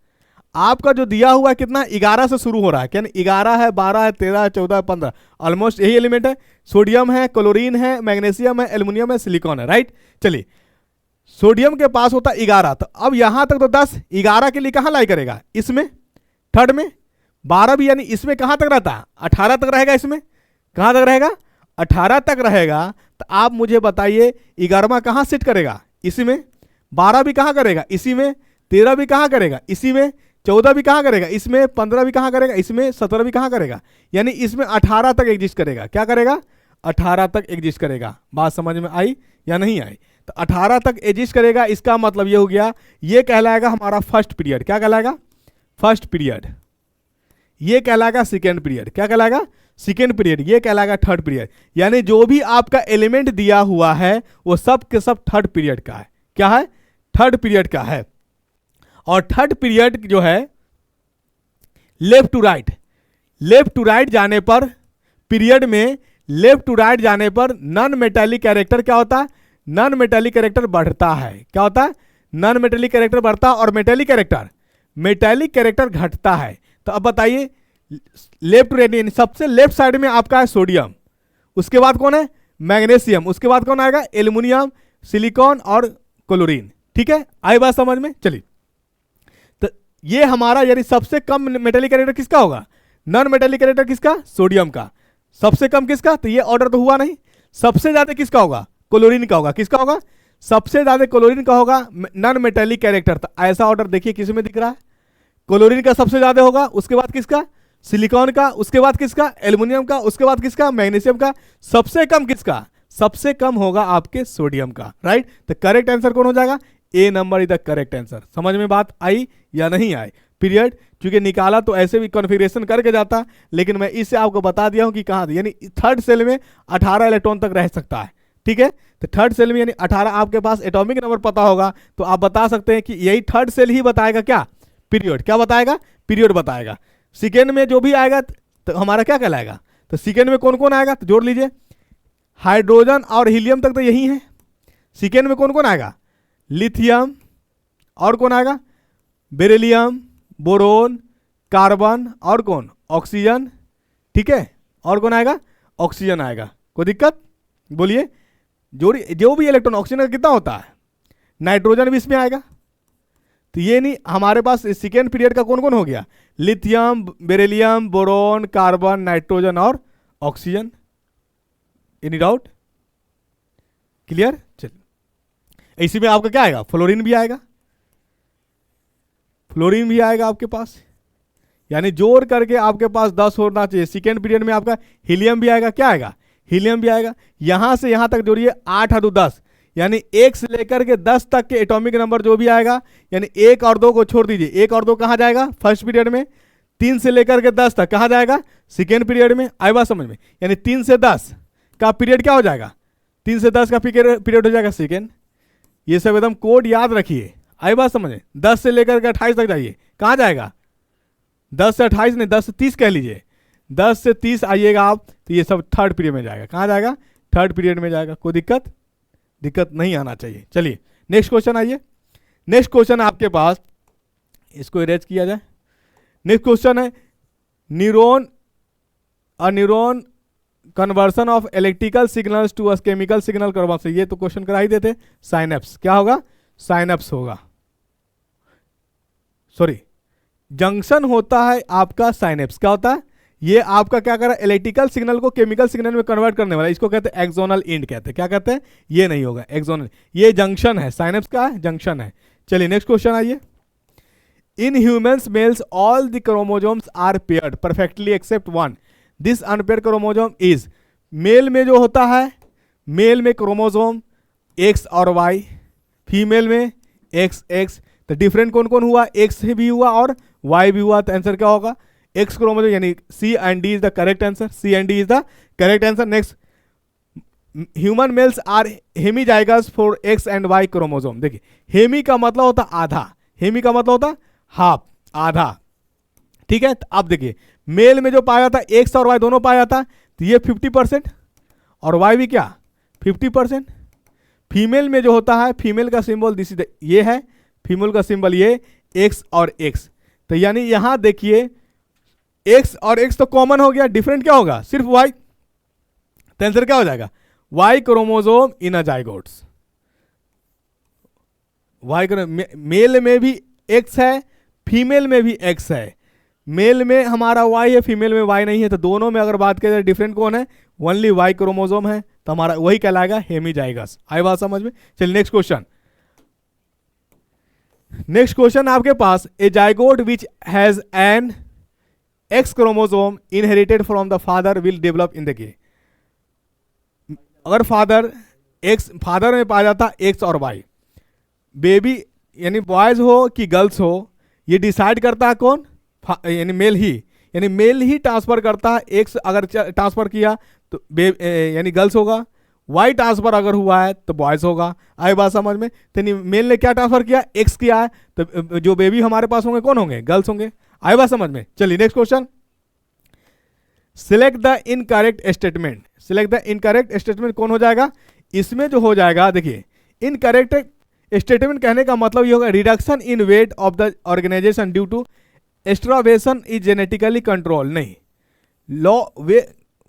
Speaker 1: आपका जो दिया हुआ कितना? 11 से शुरू हो रहा है, क्या 11 है, 12 है, 13 है, 14 है, 15, ऑलमोस्ट यही एलिमेंट है। सोडियम है, क्लोरीन है, मैग्नीशियम है, एल्यूमिनियम है, सिलिकॉन है, राइट। चलिए सोडियम के पास होता 11, तो अब यहां तक तो 10, 11 के लिए कहां लाई करेगा? इसमें थर्ड में। 12 भी, यानी इसमें कहां तक रहता है? 18 तक रहेगा। इसमें कहां तक रहेगा? 18 तक रहेगा। तो आप मुझे बताइए 11वां कहां सेट करेगा? इसी में। 12 भी कहां करेगा? इसी में। 13 भी कहां करेगा? इसी में। 14 भी कहां करेगा? इसमें। 15 भी कहां करेगा? इसमें। 17 भी कहां करेगा? यानी इसमें 18 तक एग्जिस्ट करेगा। क्या करेगा? 18 तक एग्जिस्ट करेगा। बात समझ में आई या नहीं आई? तो 18 तक एग्जिस्ट करेगा, इसका मतलब ये हो गया, ये कहलाएगा हमारा फर्स्ट पीरियड। क्या कहलाएगा? First period. ये कहलाएगा सेकेंड पीरियड। क्या कहलाएगा? Second period. ये कहलाएगा थर्ड पीरियड। यानी जो भी आपका एलिमेंट दिया हुआ है वो सब के सब थर्ड पीरियड का है। क्या है? थर्ड पीरियड का है। और थर्ड पीरियड जो है लेफ्ट टू राइट जाने पर, पीरियड में लेफ्ट टू राइट जाने पर नॉन मेटेलिक कैरेक्टर क्या होता है? नॉन मेटेलिक कैरेक्टर बढ़ता है। क्या होता है? नॉन मेटेलिक कैरेक्टर बढ़ता है और मेटेलिक कैरेक्टर घटता है। तो अब बताइए लेफ्ट टू राइट, सबसे लेफ्ट साइड में आपका है सोडियम, उसके बाद कौन है मैग्नीशियम, उसके बाद कौन आएगा एल्युमिनियम, सिलिकॉन और क्लोरीन। ठीक है, आई बात समझ में। चलिए, तो ये हमारा यानी सबसे कम मेटेलिक कैरेक्टर किसका होगा, नॉन मेटेलिक कैरेक्टर किसका, सोडियम का। सबसे कम किसका, तो ये ऑर्डर तो हुआ नहीं। सबसे ज्यादा किसका होगा, क्लोरीन का होगा। किसका होगा, सबसे ज्यादा क्लोरीन का होगा नॉन मेटेलिक कैरेक्टर। तो ऐसा ऑर्डर देखिए किस में दिख रहा है, क्लोरीन का सबसे ज्यादा होगा, उसके बाद किसका सिलिकॉन का, उसके बाद किसका एल्युमिनियम का, उसके बाद किसका मैग्नीशियम का, सबसे कम किसका, सबसे कम होगा आपके सोडियम का। राइट, तो करेक्ट आंसर कौन हो जाएगा, A number is the correct answer. समझ में बात आई या नहीं आई। पीरियड क्योंकि निकाला तो ऐसे भी कॉन्फ़िगरेशन करके जाता, लेकिन मैं इससे आपको बता दिया हूं कि कहां, यानी थर्ड सेल में 18 इलेक्ट्रॉन तक रह सकता है। ठीक है, तो थर्ड सेल में यानी 18 आपके पास एटॉमिक नंबर पता होगा तो आप बता सकते हैं कि यही थर्ड सेल ही बताएगा क्या, पीरियड। क्या बताएगा, पीरियड बताएगा। सेकेंड में जो भी आएगा तो हमारा क्या कहलाएगा, तो सेकेंड में कौन कौन आएगा, तो जोड़ लीजिए हाइड्रोजन और हीलियम तक तो यही है। सेकेंड में कौन कौन आएगा, लिथियम, और कौन आएगा बेरिलियम, बोरोन, कार्बन, और कौन ऑक्सीजन। ठीक है, और कौन आएगा, ऑक्सीजन आएगा। कोई दिक्कत बोलिए, जो भी इलेक्ट्रॉन, ऑक्सीजन का कितना होता है, नाइट्रोजन भी इसमें आएगा। तो ये नहीं, हमारे पास सेकेंड पीरियड का कौन कौन हो गया, lithium, beryllium, boron, carbon, nitrogen और ऑक्सीजन। Any doubt, clear. चलिए, इसी में आपका क्या आएगा, फ्लोरीन भी आएगा, फ्लोरीन भी आएगा आपके पास, यानी जोड़ करके आपके पास 10 होना चाहिए। सेकेंड पीरियड में आपका हीलियम भी आएगा, क्या आएगा, हीलियम भी आएगा। यहां से यहां तक जोड़िए 8 और 10, यानी 1 से लेकर के 10 तक के एटॉमिक नंबर जो भी आएगा, यानी 1 और 2 को छोड़ दीजिए। 1 और 2 कहां जाएगा, फर्स्ट पीरियड में। 3 से लेकर के 10 तक कहां जाएगा, सेकेंड पीरियड में। आई बात समझ में, यानी 3 से 10 का पीरियड क्या हो जाएगा, 3 से 10 का पीरियड हो जाएगा सेकेंड। ये सब एकदम कोड याद रखिए। आई बात समझ में, 10 से लेकर के 28 तक जाइए, कहां जाएगा, 10 से 28 नहीं, 10 से 30 कह लीजिए। 10 से 30 आइएगा आप तो ये सब थर्ड पीरियड में जाएगा। कहां जाएगा, थर्ड पीरियड में जाएगा। कोई दिक्कत नहीं आना चाहिए। चलिए नेक्स्ट क्वेश्चन आइए। नेक्स्ट क्वेश्चन आपके पास, इसको इरेज किया जाए। नेक्स्ट क्वेश्चन है neuron conversion of electrical signals to chemical signal conversion. ये तो क्वेश्चन करा ही देते, साइनेप्स। क्या होगा, साइनेप्स होगा, सॉरी जंक्शन होता है आपका साइनेप्स। क्या होता है, ये आपका क्या कर रहा है, इलेक्ट्रिकल सिग्नल को केमिकल सिग्नल में कन्वर्ट करने वाला, इसको कहते हैं एक्सोनल एंड कहते हैं। क्या कहते हैं, ये नहीं होगा एक्सोनल, ये जंक्शन है, साइनेप्स का जंक्शन है। चलिए नेक्स्ट क्वेश्चन आइए। In humans males all the chromosomes are paired perfectly except one, this unpaired chromosome is. Male में जो होता है, मेल में क्रोमोजोम एक्स और वाई, फीमेल में एक्स एक्स। तो डिफरेंट कौन कौन हुआ, एक्स भी हुआ और वाई भी हुआ। तो आंसर क्या होगा, एक्स क्रोमोजोम, यानी C and D is the correct answer. C and D is the correct answer. Next, human males are hemizygous for X and Y chromosome. देखिए हेमी का मतलब होता आधा, हेमी का मतलब होता हाफ, आधा। ठीक है, तो अब देखिए मेल में जो पाया जाता एक्स और वाई दोनों पाया जाता, तो ये 50% और वाई भी क्या 50%। फीमेल में जो होता है, फीमेल का सिंबल दिस इज, ये है फीमेल का सिंबल, ये एक्स और एक्स। तो यानी यहां देखिए एक्स और एक्स तो कॉमन हो गया, डिफरेंट क्या होगा, सिर्फ वाई। तो आंसर क्या हो जाएगा, Y chromosome in a zygotes. Y male में भी एक्स है, फीमेल में भी एक्स है। मेल में हमारा वाई है, फीमेल में वाई नहीं है। तो दोनों में अगर बात करें डिफरेंट कौन है, ओनली वाई क्रोमोजोम है, तो हमारा वही कहलाएगा हेमीजाइगस। आई बात समझ में। चलिए नेक्स्ट क्वेश्चन। नेक्स्ट क्वेश्चन आपके पास, a zygote which has an X chromosome inherited from the father will develop in the के। अगर फादर में पाया जाता एक्स और वाई, बेबी यानी बॉयज हो कि गर्ल्स हो, ये डिसाइड करता है कौन, यानी मेल ही, यानी मेल ही ट्रांसफर करता है। एक्स अगर ट्रांसफर किया तो यानी गर्ल्स होगा, वाई ट्रांसफर अगर हुआ है तो बॉयज होगा। आई बात समझ में। तो मेल ने क्या ट्रांसफर किया, एक्स किया है, तो जो बेबी हमारे पास होंगे कौन होंगे, गर्ल्स होंगे। आई बात समझ में। चलिए next question. Select the incorrect statement. Select the incorrect statement कौन हो जाएगा, इसमें जो हो जाएगा, देखिए इनकरेक्ट स्टेटमेंट कहने का मतलब ये होगा reduction in weight of the organisation due to aestivation is genetically control, नहीं,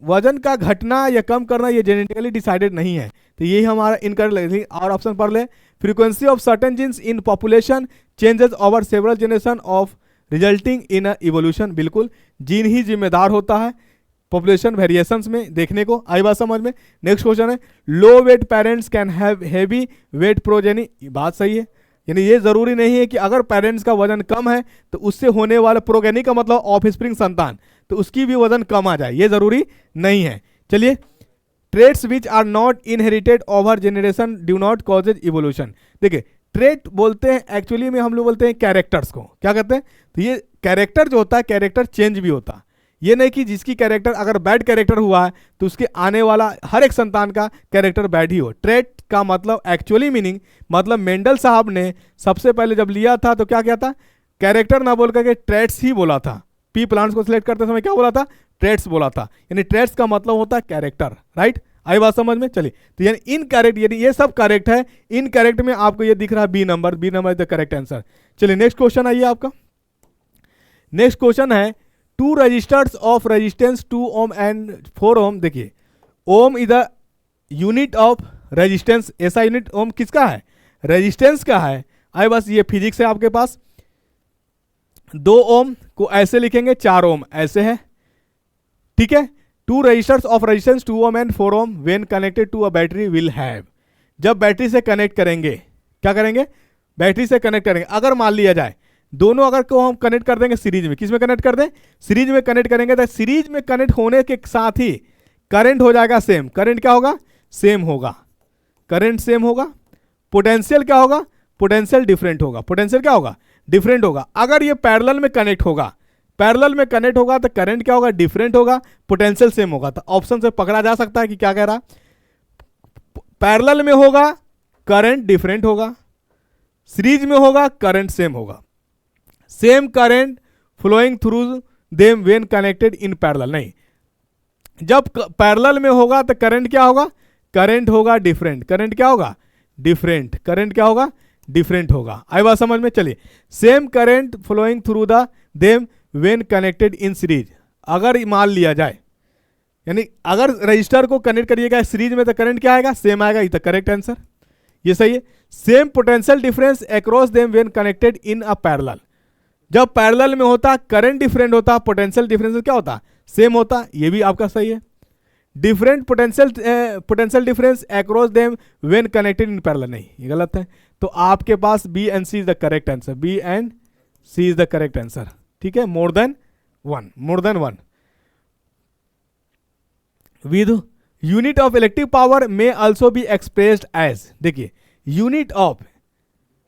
Speaker 1: वजन का घटना या कम करना ये जेनेटिकली डिसाइडेड नहीं है, तो यही हमारा इनकरेक्ट लगेगा। और ऑप्शन पढ़ ले, frequency of certain jeans in population changes over several generation of resulting in a evolution, बिल्कुल जीन ही जिम्मेदार होता है पॉपुलेशन वेरिएशंस में देखने को, आई बात समझ में। नेक्स्ट क्वेश्चन है, low weight parents can have heavy weight progeny, बात सही है, यानी ये जरूरी नहीं है कि अगर पेरेंट्स का वजन कम है तो उससे होने वाला प्रोगेनी का मतलब ऑफस्प्रिंग संतान, तो उसकी भी वजन कम आ जाए, ये जरूरी नहीं है। चलिए, traits which are not inherited over generation do not causes evolution, देखिए ट्रेट बोलते हैं एक्चुअली में हम लोग बोलते हैं कैरेक्टर्स को, क्या कहते हैं, तो ये कैरेक्टर जो होता है कैरेक्टर चेंज भी होता है, ये नहीं कि जिसकी कैरेक्टर अगर बैड कैरेक्टर हुआ है तो उसके आने वाला हर एक संतान का कैरेक्टर बैड ही हो। ट्रेट का मतलब एक्चुअली मीनिंग, मतलब मेंडल साहब ने सबसे पहले जब लिया था तो क्या किया था, कैरेक्टर ना बोल करके ट्रेट्स ही बोला था, पी प्लांट्स को सिलेक्ट करते समय क्या बोला था, ट्रेट्स बोला था, यानी ट्रेट्स का मतलब होता है कैरेक्टर, राइट, आई बात समझ में। चलिए, तो यानी इन कैरेक्ट, यानी ये सब करेक्ट है, इन करेक्ट में आपको ये दिख रहा है B number, B number is the correct answer. चलिए नेक्स्ट क्वेश्चन आइए आपका, नेक्स्ट क्वेश्चन है, two registers of resistance 2 ohm and 4 ohm, देखिए ohm is the unit of resistance, ऐसा यूनिट ओम किसका है, रेजिस्टेंस का है, आई बस ये फिजिक्स है आपके पास। 2 ओम को ऐसे लिखेंगे, 4 ओम ऐसे है, ठीक है। Two registers of resistance 2 ohm and 4 ohm when connected to a battery will have, जब बैटरी से कनेक्ट करेंगे, क्या करेंगे, बैटरी से कनेक्ट करेंगे, अगर मान लिया जाए दोनों अगर को हम कनेक्ट कर देंगे सीरीज में, किस में कनेक्ट कर दें, सीरीज में कनेक्ट करेंगे, तो सीरीज में कनेक्ट होने के साथ ही करंट हो जाएगा सेम, करंट क्या होगा, सेम होगा, करंट सेम होगा, पोटेंशियल क्या होगा, पोटेंशियल डिफरेंट होगा, पोटेंशियल क्या होगा, डिफरेंट होगा। अगर ये पैरेलल में कनेक्ट होगा, पैरेलल में कनेक्ट होगा तो करंट क्या होगा, डिफरेंट होगा, पोटेंशियल सेम होगा। तो ऑप्शन से पकड़ा जा सकता है कि क्या कह रहा, पैरेलल में होगा करंट डिफरेंट होगा, सीरीज में होगा करंट सेम होगा, same current flowing through them when connected in parallel, नहीं, जब पैरेलल में होगा तो करंट क्या होगा, करंट होगा डिफरेंट, करंट क्या होगा, डिफरेंट, करंट क्या होगा, डिफरेंट होगा, आई बात समझ में। चलिए, same current flowing through the them when connected in series, अगर मान लिया जाए, यानी अगर रजिस्टर को कनेक्ट करिएगा सीरीज में तो करंट क्या आएगा, सेम आएगा, ये करेक्ट आंसर, ये सही है। Same potential difference across them when connected in a parallel, जब पैरेलल में होता करंट डिफरेंट होता, पोटेंशियल डिफरेंस क्या होता, सेम होता, ये भी आपका सही है। Different potential difference across them when connected in parallel, नहीं, ये गलत है। तो आपके पास B and C is the correct answer, B and C is the correct answer, ठीक है। More than one, more than one with unit of electric power में आल्सो बी एक्सप्रेस्ड एज, देखिए यूनिट ऑफ,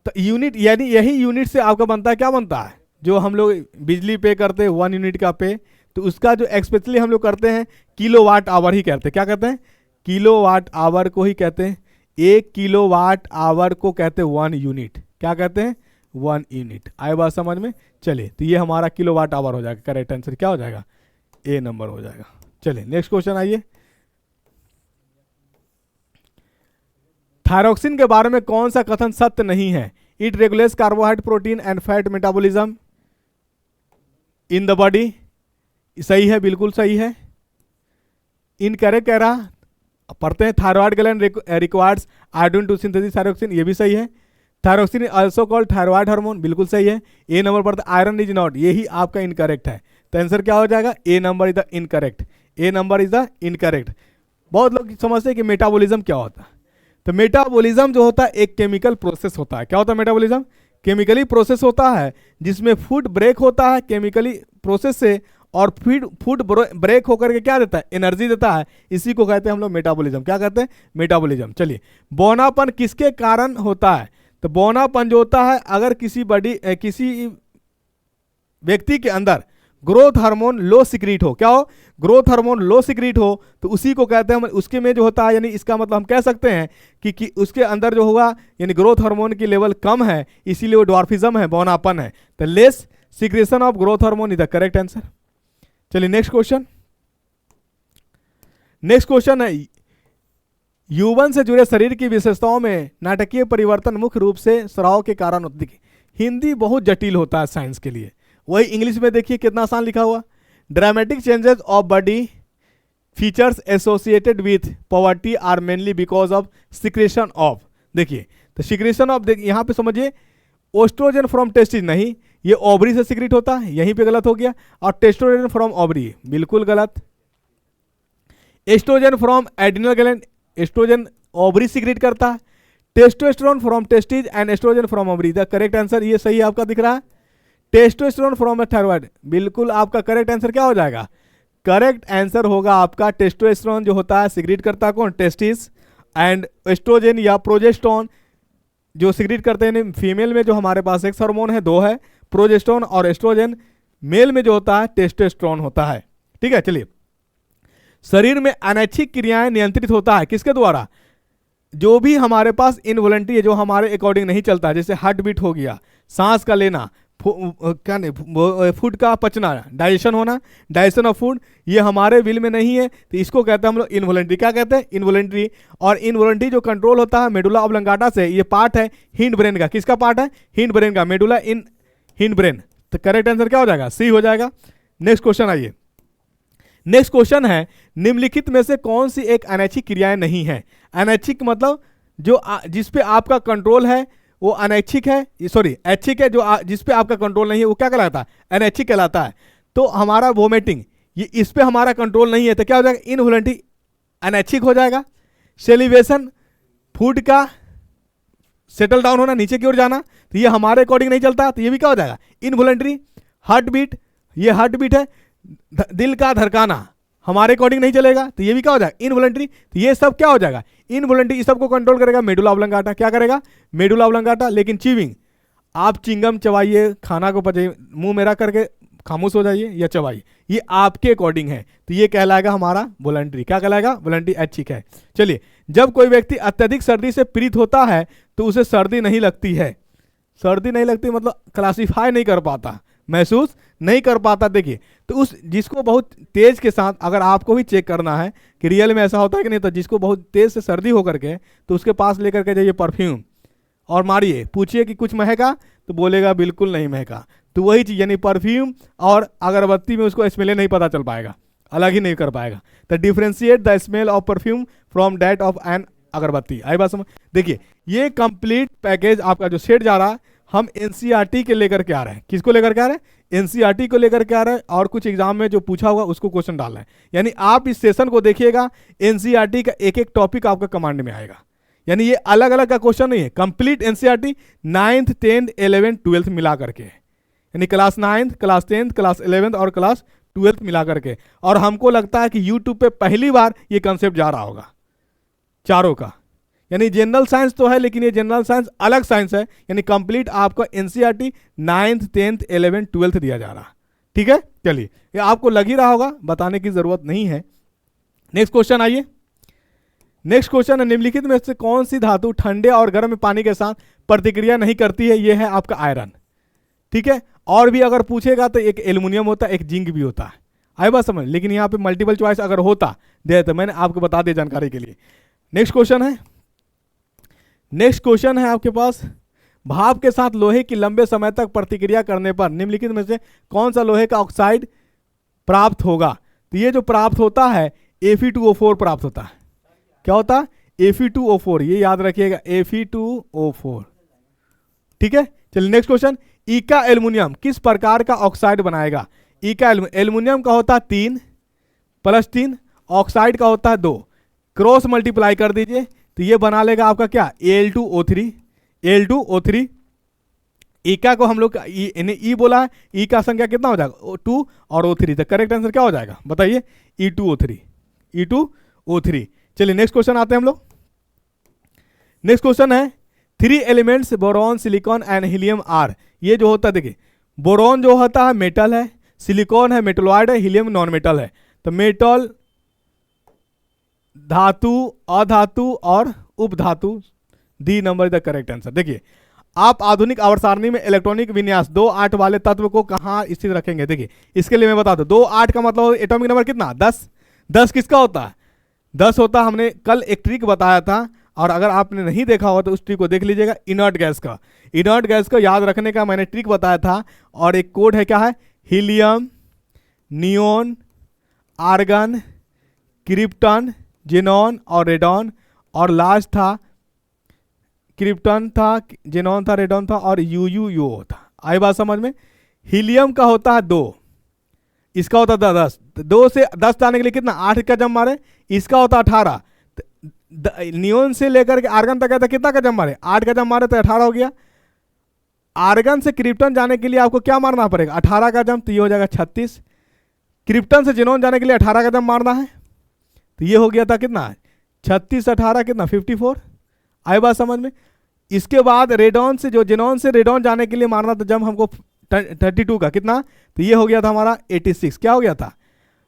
Speaker 1: तो unit यानी यही unit से आपका बनता है, क्या बनता है, जो हम लोग बिजली पे करते हैं 1 यूनिट का पे, तो उसका जो एक्सपेशली हम लोग करते हैं किलोवाट आवर ही कहते हैं, क्या कहते हैं, किलोवाट आवर को ही कहते हैं, 1 किलोवाट आवर को कहते हैं 1 यूनिट, क्या कहते हैं, 1 यूनिट, आए बात समझ में। चलिए, तो ये हमारा किलोवाट आवर हो जाएगा, करेक्ट आंसर क्या हो जाएगा, ए नंबर हो जाएगा। चलिए नेक्स्ट क्वेश्चन आइए, थायरॉक्सिन के बारे में कौन सा कथन सत्य नहीं है, it regulates carbohydrate protein and fat metabolism in the body, सही है, बिल्कुल सही है। इनकरेक्ट कह रहा, पढ़ते हैं, thyroid gland requires iodine to synthesis thyroxine, ये भी सही है। Thyroxine also called thyroid hormone, बिल्कुल सही है। ए नंबर पर आयरन इज नॉट, यही आपका इनकरेक्ट है, तो आंसर क्या हो जाएगा, A number is the incorrect, A number is the incorrect. बहुत लोग समझते हैं कि मेटाबॉलिज्म क्या होता है, तो मेटाबॉलिज्म जो होता है एक केमिकल प्रोसेस होता है, क्या होता है मेटाबॉलिज्म, केमिकली प्रोसेस होता है जिसमें फूड ब्रेक होता है केमिकली प्रोसेस से, और फूड ब्रेक होकर के क्या देता है, एनर्जी देता है, इसी को कहते हैं हम लोग मेटाबॉलिज्म, क्या कहते हैं, मेटाबॉलिज्म। चलिए, बौनापन किसके कारण होता है, तो बौनापन जो होता है अगर किसी व्यक्ति के अंदर ग्रोथ हार्मोन लो सिक्रीट हो, क्या हो, ग्रोथ हार्मोन लो सिक्रीट हो, तो उसी को कहते हैं हम, उसके में जो होता है, यानी इसका मतलब हम कह सकते हैं कि उसके अंदर जो होगा यानी ग्रोथ हार्मोन की लेवल कम है, इसीलिए वो ड्वार्फिज्म है, बौनापन है, तो less secretion of growth hormone is the correct answer. चलिए नेक्स्ट क्वेश्चन, नेक्स्ट क्वेश्चन है, यौवन से जुड़े शरीर की विशेषताओं में नाटकीय परिवर्तन मुख्य रूप से स्राव के कारण होती है। हिंदी बहुत जटिल होता है साइंस के लिए, वही इंग्लिश में देखिए कितना आसान लिखा हुआ, dramatic changes of body features associated with poverty are mainly because of secretion of, देखिए तो सिक्रेशन ऑफ, देखिए यहाँ पे समझिए ओस्ट्रोजन फ्रॉम टेस्टिस नहीं, ये ओवरी से सिक्रेट होता है, यहीं पे गलत हो गया, और टेस्टोस्टेरोन फ्रॉम ओवरी बिल्कुल गलत। Estrogen from adrenal gland, estrogen ovary secrete करता है, testosterone from testis and estrogen from ovary, the correct answer ये सही आपका दिख रहा है। टेस्टोस्टेरोन फ्रॉम थायराइड, बिल्कुल आपका करेक्ट आंसर क्या हो जाएगा, करेक्ट आंसर होगा आपका टेस्टोस्टेरोन जो होता है सिक्रेट करता है कौन, टेस्टिस, एंड एस्ट्रोजन या प्रोजेस्टेरोन जो सिक्रेट करते हैं फीमेल में, जो हमारे पास एक हार्मोन है, दो है, प्रोजेस्टेरोन और एस्ट्रोजन, मेल में जो होता है टेस्टोस्टेरोन होता है। ठीक है, चलिए शरीर में अनैच्छिक क्रियाएं नियंत्रित होता है किसके द्वारा, जो भी हमारे पास इनवॉलंटरी है, जो हमारे अकॉर्डिंग नहीं चलता, जैसे हार्ट बीट हो गया, सांस का लेना, क्या नहीं, फूड का पचना, डाइजेशन होना, डाइजेशन ऑफ फूड, ये हमारे विल में नहीं है, तो इसको कहते हैं हम लोग इनवॉलंटरी। क्या कहते हैं, इनवॉलंटरी। और इनवॉलंटरी जो कंट्रोल होता है मेडुला ऑब्लंगाटा से, ये पार्ट है हिंड ब्रेन का, किसका पार्ट है, हिंड ब्रेन का, मेडुला इन हिंड ब्रेन, तो करेक्ट आंसर क्या हो जाएगा, सी हो जाएगा। नेक्स्ट क्वेश्चन आइए, नेक्स्ट क्वेश्चन है निम्नलिखित में से कौन सी एक अनैच्छिक क्रियाएं नहीं है। अनैच्छिक मतलब जो जिस पे आपका कंट्रोल है वो अनैच्छिक है, सॉरी ऐच्छिक है, जो जिस पे आपका कंट्रोल नहीं है वो क्या कहलाता है, अनैच्छिक कहलाता है। तो हमारा वोमिटिंग, ये इस पे हमारा कंट्रोल नहीं है, तो क्या हो जाएगा, इनवॉलंटरी, अनैच्छिक हो जाएगा। सेलिब्रेशन, फूड का सेटल डाउन होना, नीचे की ओर जाना, तो ये हमारे अकॉर्डिंग नहीं चलता, तो ये भी क्या हो जाएगा, इनवॉलंटरी। हार्ट बीट, ये हार्ट बीट है, दिल का धड़काना हमारे अकॉर्डिंग नहीं चलेगा, तो ये भी क्या हो जाएगा, इनवॉलंटरी। तो ये सब क्या हो जाएगा, इनवॉलंटरी। इस सब को कंट्रोल करेगा मेडुला ऑब्लंगाटा, क्या करेगा, मेडुला ऑब्लंगाटा। लेकिन चीविंग, आप चिंगम चबाइए, खाना को पचाइए, मुंह मेरा करके खामोश हो जाइए या चबाइए, ये आपके अकॉर्डिंग है, तो ये कहलाएगा हमारा वॉलंटरी। क्या कहलाएगा, वॉलंटरी, ऐच्छिक है। चलिए, जब कोई व्यक्ति अत्यधिक सर्दी से पीड़ित होता है तो उसे सर्दी नहीं लगती है, सर्दी नहीं लगती मतलब क्लासीफाई नहीं कर पाता, महसूस नहीं कर पाता। देखिए, तो उस जिसको बहुत तेज के साथ, अगर आपको भी चेक करना है कि रियल में ऐसा होता है कि नहीं, तो जिसको बहुत तेज से सर्दी होकर के, तो उसके पास लेकर के जाइए परफ्यूम और मारिए, पूछिए कि कुछ महका, तो बोलेगा बिल्कुल नहीं महका। तो वही चीज़, यानी परफ्यूम और अगरबत्ती में उसको स्मेल नहीं पता चल पाएगा, अलग ही नहीं कर पाएगा। तो differentiate the smell of perfume from that of an agarbatti. आई बात समझ। देखिए, ये कंप्लीट पैकेज आपका जो सेट जा रहा है, हम एनसीईआरटी के लेकर के आ रहे हैं। किसको लेकर के आ रहे हैं, एनसीईआरटी को लेकर के आ रहे हैं, और कुछ एग्जाम में जो पूछा होगा उसको क्वेश्चन डालना है। यानी आप इस सेशन को देखिएगा, एनसीईआरटी का एक एक टॉपिक आपका कमांड में आएगा, यानी ये अलग अलग का क्वेश्चन नहीं है, complete NCERT 9th 10th 11th 12th मिला करके, यानी class 9th class 10th class 11th और क्लास 12th मिला करके। और हमको लगता है कि यूट्यूब पे पहली बार ये कंसेप्ट जा रहा होगा चारों का, यानी जनरल साइंस तो है, लेकिन ये जनरल साइंस अलग साइंस है, यानी कंप्लीट आपका NCERT 9th 10th 11th 12th दिया जा रहा। ठीक है, चलिए, ये आपको लग ही रहा होगा, बताने की जरूरत नहीं है। नेक्स्ट क्वेश्चन आइए, नेक्स्ट क्वेश्चन है निम्नलिखित में से कौन सी धातु ठंडे और गर्म पानी के साथ प्रतिक्रिया नहीं करती है, ये है आपका आयरन। ठीक है, और भी अगर पूछेगा तो एक एल्युमिनियम होता है, एक जिंक भी होता है, आई बात समझ। लेकिन यहाँ पे मल्टीपल चॉइस अगर होता दे तो मैंने आपको बता दिया जानकारी के लिए। नेक्स्ट क्वेश्चन है, नेक्स्ट क्वेश्चन है आपके पास, भाप के साथ लोहे की लंबे समय तक प्रतिक्रिया करने पर निम्नलिखित में से कौन सा लोहे का ऑक्साइड प्राप्त होगा। तो ये जो प्राप्त होता है Fe2O4 प्राप्त होता है। क्या होता है, Fe2O4, ये याद रखिएगा, Fe2O4। ठीक है, चलिए नेक्स्ट क्वेश्चन, ईका एल्युमिनियम किस प्रकार का ऑक्साइड बनाएगा। ईका एल्युमिनियम का होता है 3 + 3, ऑक्साइड का होता है 2, क्रॉस मल्टीप्लाई कर दीजिए तो ये बना लेगा आपका क्या, Al2O3, Al2O3। ईका को हम लोग ई बोला है, ई का संख्या कितना हो जाएगा 2 और O3, तो करेक्ट आंसर क्या हो जाएगा बताइए, E2O3, E2O3। चलिए नेक्स्ट क्वेश्चन आते हैं हम लोग। नेक्स्ट क्वेश्चन है 3 elements boron silicon and helium are. ये जो होता है, देखिए बोरॉन जो होता है मेटल है, सिलिकॉन है मेटलॉइड है, हीलियम नॉन मेटल है। तो मेटल, धातु, अधातु और उपधातु, D number the correct answer. देखिए, आप आधुनिक आवर्त सारणी में इलेक्ट्रॉनिक विन्यास 2 8 वाले तत्व को कहाँ स्थित रखेंगे। देखिए, इसके लिए मैं बता दूं, 2 8 का मतलब एटॉमिक नंबर कितना, 10। 10 किसका होता है, 10 होता है, हमने कल एक ट्रिक बताया था, और अगर आपने नहीं देखा हो तो उस ट्रिक को देख लीजिएगा। इनर्ट गैस का, इनर्ट गैस को याद रखने का मैंने ट्रिक बताया था, और एक कोड है, क्या है, helium, neon, argon, krypton, xenon और रेडॉन, और लास्ट था क्रिप्टन था, जेनॉन था, रेडॉन था और यूयूओ था। आई बात समझ में? हीलियम का होता है 2, इसका होता है 10, 2 से 10 जाने के लिए कितना 8 का जम मारे, इसका होता है 18। नियोन से लेकर के आर्गन तक था, कितना का जम मारे, 8 का जम मारे तो 18 हो गया। आर्गन से क्रिप्टन जाने के लिए आपको क्या मारना पड़ेगा, 18 का जम, तो ये हो जाएगा 36। क्रिप्टन से जेनॉन जाने के लिए 18 का जम मारना है, तो ये हो गया था कितना, 36 18 कितना 54। आई बात समझ में? इसके बाद रेडॉन से, जो जेनॉन से रेडॉन जाने के लिए मारना था जम हमको 32 का, कितना, तो ये हो गया था हमारा 86। क्या हो गया था,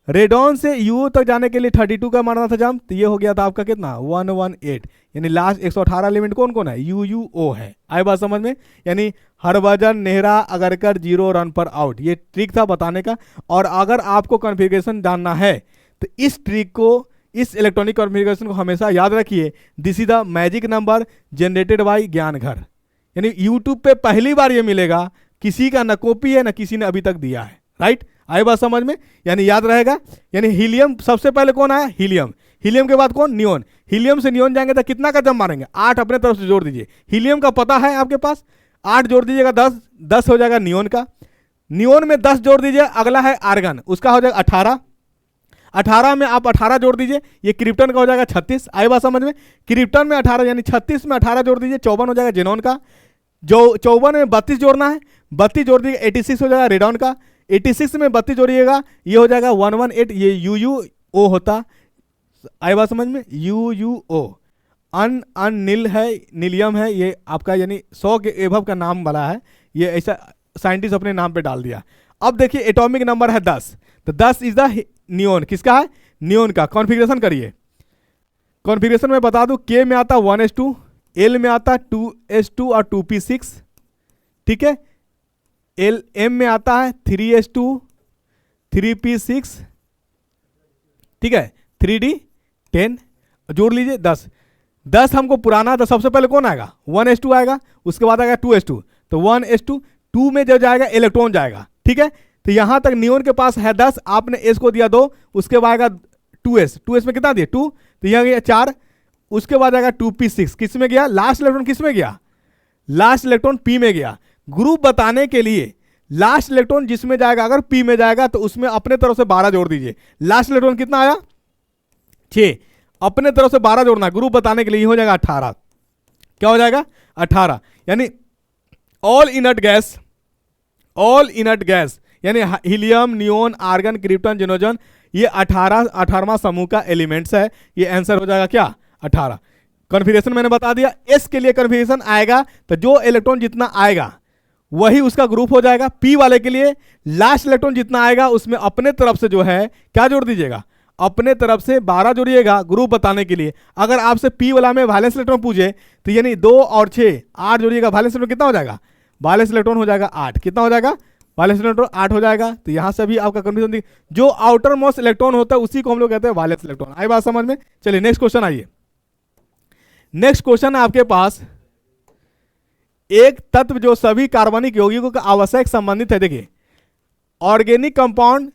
Speaker 1: रेडॉन से यू तक जाने के लिए 32 का मारना था जम, तो ये हो गया था आपका कितना 118। यानी लास्ट 118 एलिमेंट कौन कौन है, यू यू ओ है। आई बात समझ में? यानी हरभजन, नेहरा, अगरकर 0 रन पर आउट, ये ट्रिक था बताने का। और अगर आपको कॉन्फ़िगरेशन जानना है तो इस ट्रिक को, इस इलेक्ट्रॉनिक कॉन्फ़िगरेशन को हमेशा याद रखिए। This is the magic number generated by ज्ञान घर। यानी यूट्यूब पे पहली बार ये मिलेगा, किसी का न कॉपी है न किसी ने अभी तक दिया है। राइट? आई बात समझ में? यानी याद रहेगा। यानी हीलियम सबसे पहले कौन आया, हीलियम, हीलियम के बाद कौन, नियोन, हीलियम से नियोन जाएंगे तो कितना का जम मारेंगे, 8 अपने तरफ से जोड़ दीजिए। हीलियम का पता है आपके पास, 8 जोड़ दीजिएगा 10, 10 हो जाएगा नियोन का। नियोन में 10 जोड़ दीजिए, अगला है आर्गन, उसका हो जाएगा 18, 18 में आप 18 जोड़ दीजिए, ये क्रिप्टन का हो जाएगा 36। आई बात समझ में? क्रिप्टन में 18 यानी 36 में 18 जोड़ दीजिए, 54 हो जाएगा जेनॉन का। जो 54 में 32 जोड़ना है, 32 जोड़ दीजिए, 86 हो जाएगा रेडॉन का। 86 में 32 जोड़िएगा, ये हो जाएगा 118, ये यू यू ओ होता। आई बात समझ में? यू यू ओ। अन नील है, नीलियम है, ये आपका यानी 100 के एभव का नाम वाला है, ये ऐसा साइंटिस्ट अपने नाम पे डाल दिया। अब देखिए एटॉमिक नंबर है 10, तो 10 इज द नियोन, किसका है, नियोन का। कॉन्फ़िगरेशन करिए, कॉन्फ़िगरेशन में बता दूं, के में आता 1s2, एल में आता 2s2 और 2p6, ठीक है। एल एम में आता है 3s2 3p6, ठीक है, 3d10 जोड़ लीजिए 10। 10 हमको पुराना, तो सबसे पहले कौन आएगा, 1s2 आएगा, उसके बाद आएगा 2s2, तो 1s2, 2 में जो जाएगा इलेक्ट्रॉन जाएगा, ठीक है। तो यहां तक नियोन के पास है 10, आपने एस को दिया 2, उसके बाद आएगा 2s, 2s में कितना दिया 2, तो यहां गया 4, उसके बाद आएगा 2p6, किस में गया, लास्ट इलेक्ट्रॉन किस में गया, लास्ट इलेक्ट्रॉन p में गया। ग्रुप बताने के लिए लास्ट इलेक्ट्रॉन जिसमें जाएगा, अगर p में जाएगा तो उसमें अपने तरफ से 12 जोड़ दीजिए। लास्ट इलेक्ट्रॉन कितना आया 6, अपने तरफ से 12 जोड़ना, ग्रुप बताने के लिए हो जाएगा 18। क्या हो जाएगा 18, यानी all inert gas, all inert gas यानी हीलियम, नियोन, आर्गन, क्रिप्टन, जेनोजन, ये 18वां समूह का एलिमेंट्स है। ये आंसर हो जाएगा क्या 18। कॉन्फ़िगरेशन मैंने बता दिया, एस के लिए कॉन्फ़िगरेशन आएगा तो जो इलेक्ट्रॉन जितना आएगा वही उसका ग्रुप हो जाएगा। पी वाले के लिए लास्ट इलेक्ट्रॉन जितना आएगा उसमें अपने तरफ से जो है क्या जोड़ दीजिएगा, अपने तरफ से 12 जोड़िएगा ग्रुप बताने के लिए। अगर आपसे पी वाला में वैलेंस इलेक्ट्रॉन पूछे तो यानी 2 और 6 8 जोड़िएगा, वैलेंस इलेक्ट्रॉन कितना हो जाएगा, वैलेंस इलेक्ट्रॉन हो जाएगा 8, कितना हो जाएगा, वैलेंस इलेक्ट्रॉन 8 हो जाएगा। तो यहां से भी आपका कंफ्यूजन, जो आउटर मोस्ट इलेक्ट्रॉन होता है उसी को हम लोग कहते हैं वैलेंस इलेक्ट्रॉन। आई बात समझ में? चलिए नेक्स्ट क्वेश्चन आइए। नेक्स्ट क्वेश्चन है आपके पास, एक तत्व जो सभी कार्बनिक यौगिकों का आवश्यक संबंधित है। देखिए ऑर्गेनिक कंपाउंड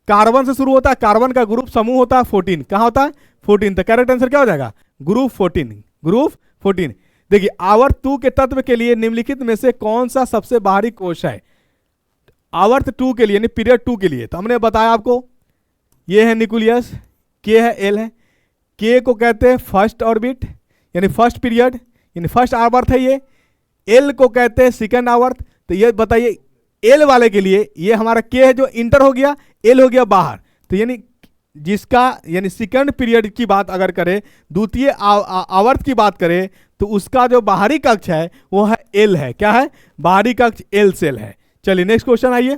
Speaker 1: कार्बन से शुरू होता है, कार्बन का ग्रुप समूह होता है 14, कहां होता है 14, तो करेक्ट आंसर क्या हो जाएगा ग्रुप 14, ग्रुप 14। देखिए आवर्त 2 के तत्व के लिए निम्नलिखित में से कौन सा सबसे बाहरी कोश है, आवर्त 2 के लिए यानी पीरियड 2 के लिए। तो हमने बताया आपको, ये है न्यूक्लियस, के है एल है, के को कहते हैं फर्स्ट ऑर्बिट यानी फर्स्ट पीरियड यानी फर्स्ट आवर्त है ये, एल को कहते हैं सेकंड आवर्त। तो ये बताइए एल वाले के लिए ये हमारा के है जो इंटर हो गया, एल हो गया बाहर, तो यानी जिसका यानी सेकंड पीरियड की बात अगर करें, द्वितीय आवर्त की बात करें, तो उसका जो बाहरी कक्ष है वो है एल है, क्या है बाहरी कक्ष एल सेल है। चलिए नेक्स्ट क्वेश्चन आइए।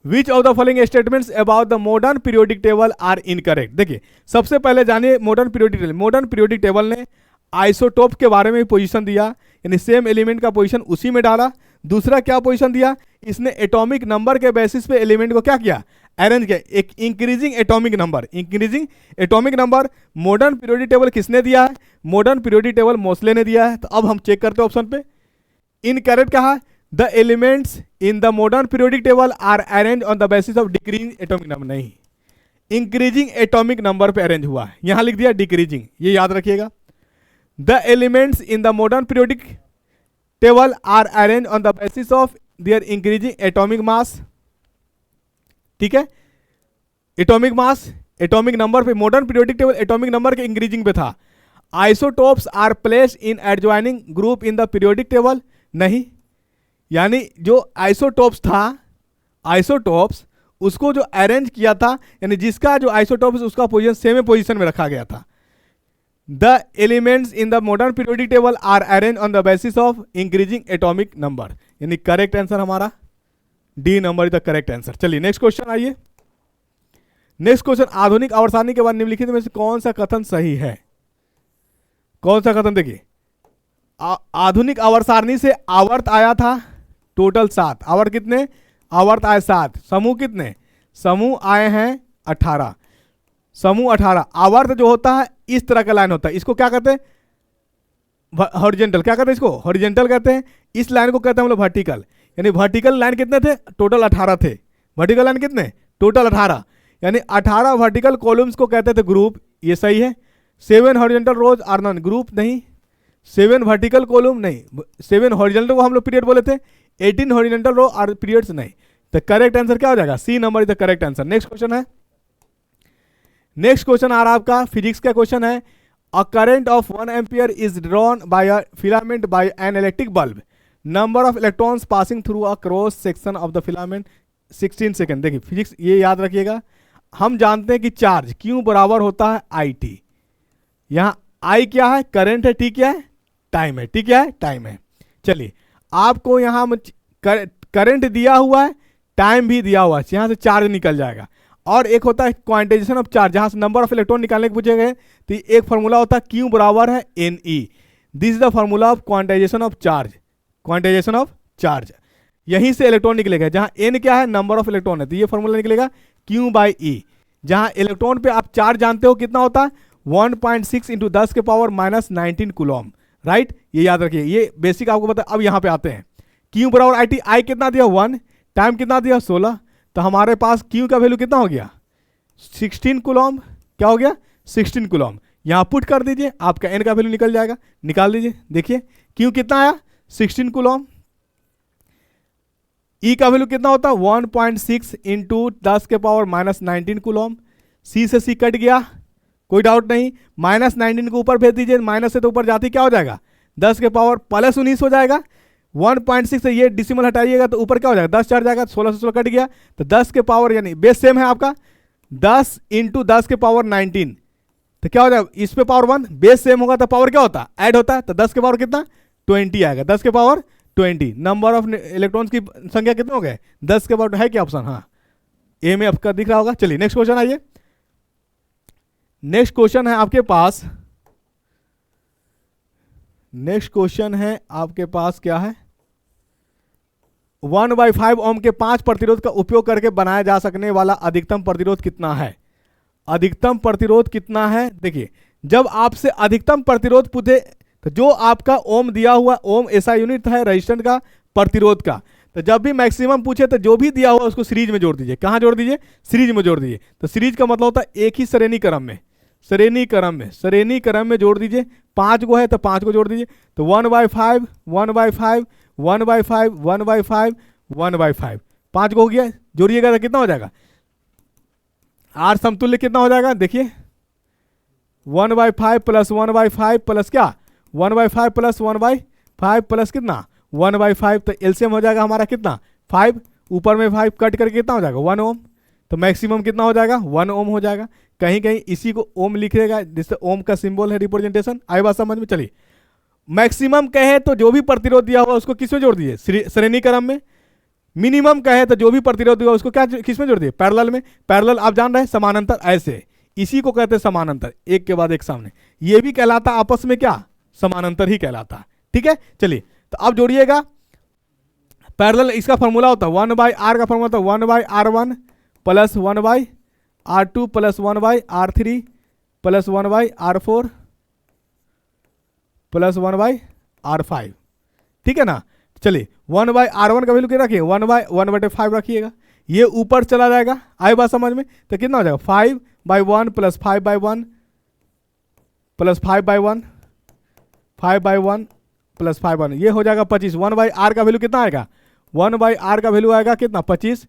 Speaker 1: Which of the following statements about the modern periodic table are incorrect. देखिए सबसे पहले जानिए modern periodic table. Modern periodic table ने आइसोटोप के बारे में पोजीशन दिया, यानी सेम एलिमेंट का पोजीशन उसी में डाला। दूसरा क्या पोजीशन दिया, इसने एटॉमिक नंबर के बेसिस पे एलिमेंट को क्या किया, अरेंज क्या, एक increasing atomic number, increasing atomic number modern periodic table किसने दिया है, मॉडर्न पीरियोडिक टेबल मोस्ले ने दिया है। तो अब हम चेक करते हैं ऑप्शन पे, इनकरेक्ट कहा, the elements in the modern periodic table are arrange on the basis of decreasing atomic number, नहीं, इंक्रीजिंग एटॉमिक नंबर पे अरेंज हुआ है, यहां लिख दिया डिक्रीजिंग, ये याद रखिएगा। The elements in the modern periodic table are arrange on the basis of their increasing atomic mass, ठीक है, एटॉमिक मास, एटॉमिक नंबर पे, modern periodic table atomic number के इंक्रीजिंग पे था। Isotopes are placed in adjoining group in the periodic table, नहीं, यानी जो isotopes था, आइसोटोप्स उसको जो अरेंज किया था, यानी जिसका जो आइसोटोप्स उसका पोजीशन सेम पोजीशन में रखा गया था। The elements in the modern periodic table are arrange on the basis of increasing atomic number, यानी करेक्ट आंसर हमारा D number is the correct answer. चलिए नेक्स्ट क्वेश्चन आइए। नेक्स्ट क्वेश्चन, आधुनिक आवर्त सारणी के बाद निम्नलिखित में से कौन सा कथन सही है, कौन सा कथन, देखिए आधुनिक आवर्त सारणी से आवर्त आया था टोटल 7, आवर्त कितने, आवर्त आए 7, समूह कितने, समूह आए हैं 18, समूह 18। आवर्त जो होता है इस तरह का लाइन होता है, इसको क्या कहते हैं, हॉरिजॉन्टल, क्या कहते हैं इसको, हॉरिजॉन्टल कहते हैं। इस लाइन को कहते हैं हम लोग वर्टिकल, यानी वर्टिकल लाइन कितने थे, टोटल 18 थे, वर्टिकल लाइन कितने, टोटल 18, यानी 18 वर्टिकल कॉलम्स को कहते थे ग्रुप, ये सही है। 7 horizontal rows are known, group नहीं, 7 वर्टिकल कॉलम नहीं, 7 हॉरिजॉन्टल को हम लोग पीरियड बोले थे, 18 हॉरिजॉन्टल रो आर पीरियड्स नहीं। तो करेक्ट आंसर क्या हो जाएगा, C number is the correct answer. Next question है, नेक्स्ट क्वेश्चन आ रहा है आपका फिजिक्स का क्वेश्चन है, a current of 1 ampere is drawn by a filament by an electric bulb, number of electrons passing through a cross section of the filament 16 second. देखिए physics ये याद रखिएगा, हम जानते हैं कि चार्ज क्यू बराबर होता है आई टी, यहाँ आई क्या है, करंट है, टी क्या है, टाइम है, टी क्या है, टाइम है। चलिए आपको यहाँ करंट दिया हुआ है, टाइम भी दिया हुआ है, यहाँ से चार्ज निकल जाएगा। और एक होता है क्वांटाइजेशन ऑफ चार्ज, जहाँ से नंबर ऑफ इलेक्ट्रॉन निकालने के पूछे गए, तो एक फॉर्मूला होता है क्यू बराबर है N E, this is the formula of quantisation of charge, quantisation of charge, यहीं से इलेक्ट्रॉन निकलेगा, जहाँ एन क्या है, नंबर ऑफ इलेक्ट्रॉन है, तो ये फॉर्मूला निकलेगा क्यू बाई ई, जहाँ इलेक्ट्रॉन पे आप चार्ज जानते हो कितना होता है, 1.6 इंटू 10 के पावर -19 कूलॉम, राइट, ये याद रखिए, ये बेसिक आपको पता है। अब यहाँ पे आते हैं, क्यू बराबर आई टी, आई कितना दिया 1, टाइम कितना दिया 16, तो हमारे पास क्यू का वैल्यू कितना हो गया 16 कूलॉम, क्या हो गया 16 कूलॉम, यहाँ पुट कर दीजिए, आपका एन का वैल्यू निकल जाएगा, निकाल दीजिए, देखिए क्यू कितना आया 16 कूलॉम, ई का वैल्यू कितना होता है 1.6 इंटू 10 के पावर -19 कूलॉम, सी से सी कट गया, कोई डाउट नहीं, -19 को ऊपर भेज दीजिए, माइनस से तो ऊपर जाती क्या हो जाएगा 10 के पावर +19 हो जाएगा, 1.6 से ये डिसिमल हटाइएगा तो ऊपर क्या हो जाएगा 10 चढ़ जाएगा, 16 से 16 कट गया, तो 10 के पावर यानी बेस सेम है आपका 10 इंटू 10 के पावर 19, तो क्या हो जाएगा इस पे पावर 1, बेस सेम होगा तो पावर क्या होता है ऐड होता है, तो 10 के पावर कितना 20 आएगा, 10 के पावर 20। नंबर ऑफ इलेक्ट्रॉन्स की संख्या कितने हो गए 10 के पावर, है क्या ऑप्शन, हाँ ए में आपका दिख रहा होगा। चलिए नेक्स्ट क्वेश्चन आइए, नेक्स्ट क्वेश्चन है आपके पास, नेक्स्ट क्वेश्चन है आपके पास क्या है, 1/5 ओम के 5 प्रतिरोध का उपयोग करके बनाया जा सकने वाला अधिकतम प्रतिरोध कितना है, अधिकतम प्रतिरोध कितना है। देखिए जब आपसे अधिकतम प्रतिरोध पूछे तो जो आपका ओम दिया हुआ, ओम ऐसा यूनिट है रेजिस्टेंस का प्रतिरोध का, तो जब भी मैक्सिमम पूछे तो जो भी दिया हुआ उसको सीरीज में जोड़ दीजिए, कहाँ जोड़ दीजिए सीरीज में जोड़ दीजिए, तो सीरीज का मतलब होता है एक ही श्रेणी क्रम में, श्रेणी क्रम में जोड़ दीजिए, 5 को है तो 5 को जोड़ दीजिए, तो 1/5 1/5 1/5 1/5 1/5 5 को हो गया, जोड़िएगा तो कितना हो जाएगा आर समतुल्य कितना हो जाएगा, देखिए 1/5 प्लस 1/5 प्लस क्या 1/5 प्लस 1/5 प्लस कितना 1/5, तो एलसीएम हो जाएगा हमारा कितना 5, ऊपर में 5 कट करके कितना हो जाएगा 1 ओम, तो मैक्सिमम कितना हो जाएगा 1 ओम हो जाएगा, कहीं कहीं इसी को ओम लिखेगा जिससे ओम का सिंबल है रिप्रेजेंटेशन, आई बात समझ में। चलिए मैक्सिमम कहे तो जो भी प्रतिरोध दिया हुआ उसको किस में जोड़ दिए श्रेणी क्रम में, मिनिमम कहे तो जो भी प्रतिरोध दिया उसको क्या किस में जोड़ दिए पैरेलल में, पैरेलल आप जान रहे हैं समानांतर, ऐसे इसी को कहते हैं समानांतर, एक के बाद एक सामने, ये भी कहलाता आपस में क्या समानांतर ही कहलाता, ठीक है। चलिए तो अब जोड़िएगा पैरेलल, इसका फॉर्मूला होता है 1/r का फॉर्मूला होता है 1/r1 plus 1/R2 plus 1/R3 plus 1/R4 plus 1/R5, ठीक है ना। चलिए 1/R1 का वैल्यू क्या रखिए, 1/1/5 रखिएगा, ये ऊपर चला जाएगा। आई बात समझ में? तो कितना हो जाएगा 5/1 प्लस 5/1 प्लस 5/1 5/1 प्लस 5/1, ये हो जाएगा 25। 1/R का वैल्यू कितना आएगा, 1/R का वैल्यू आएगा कितना 25।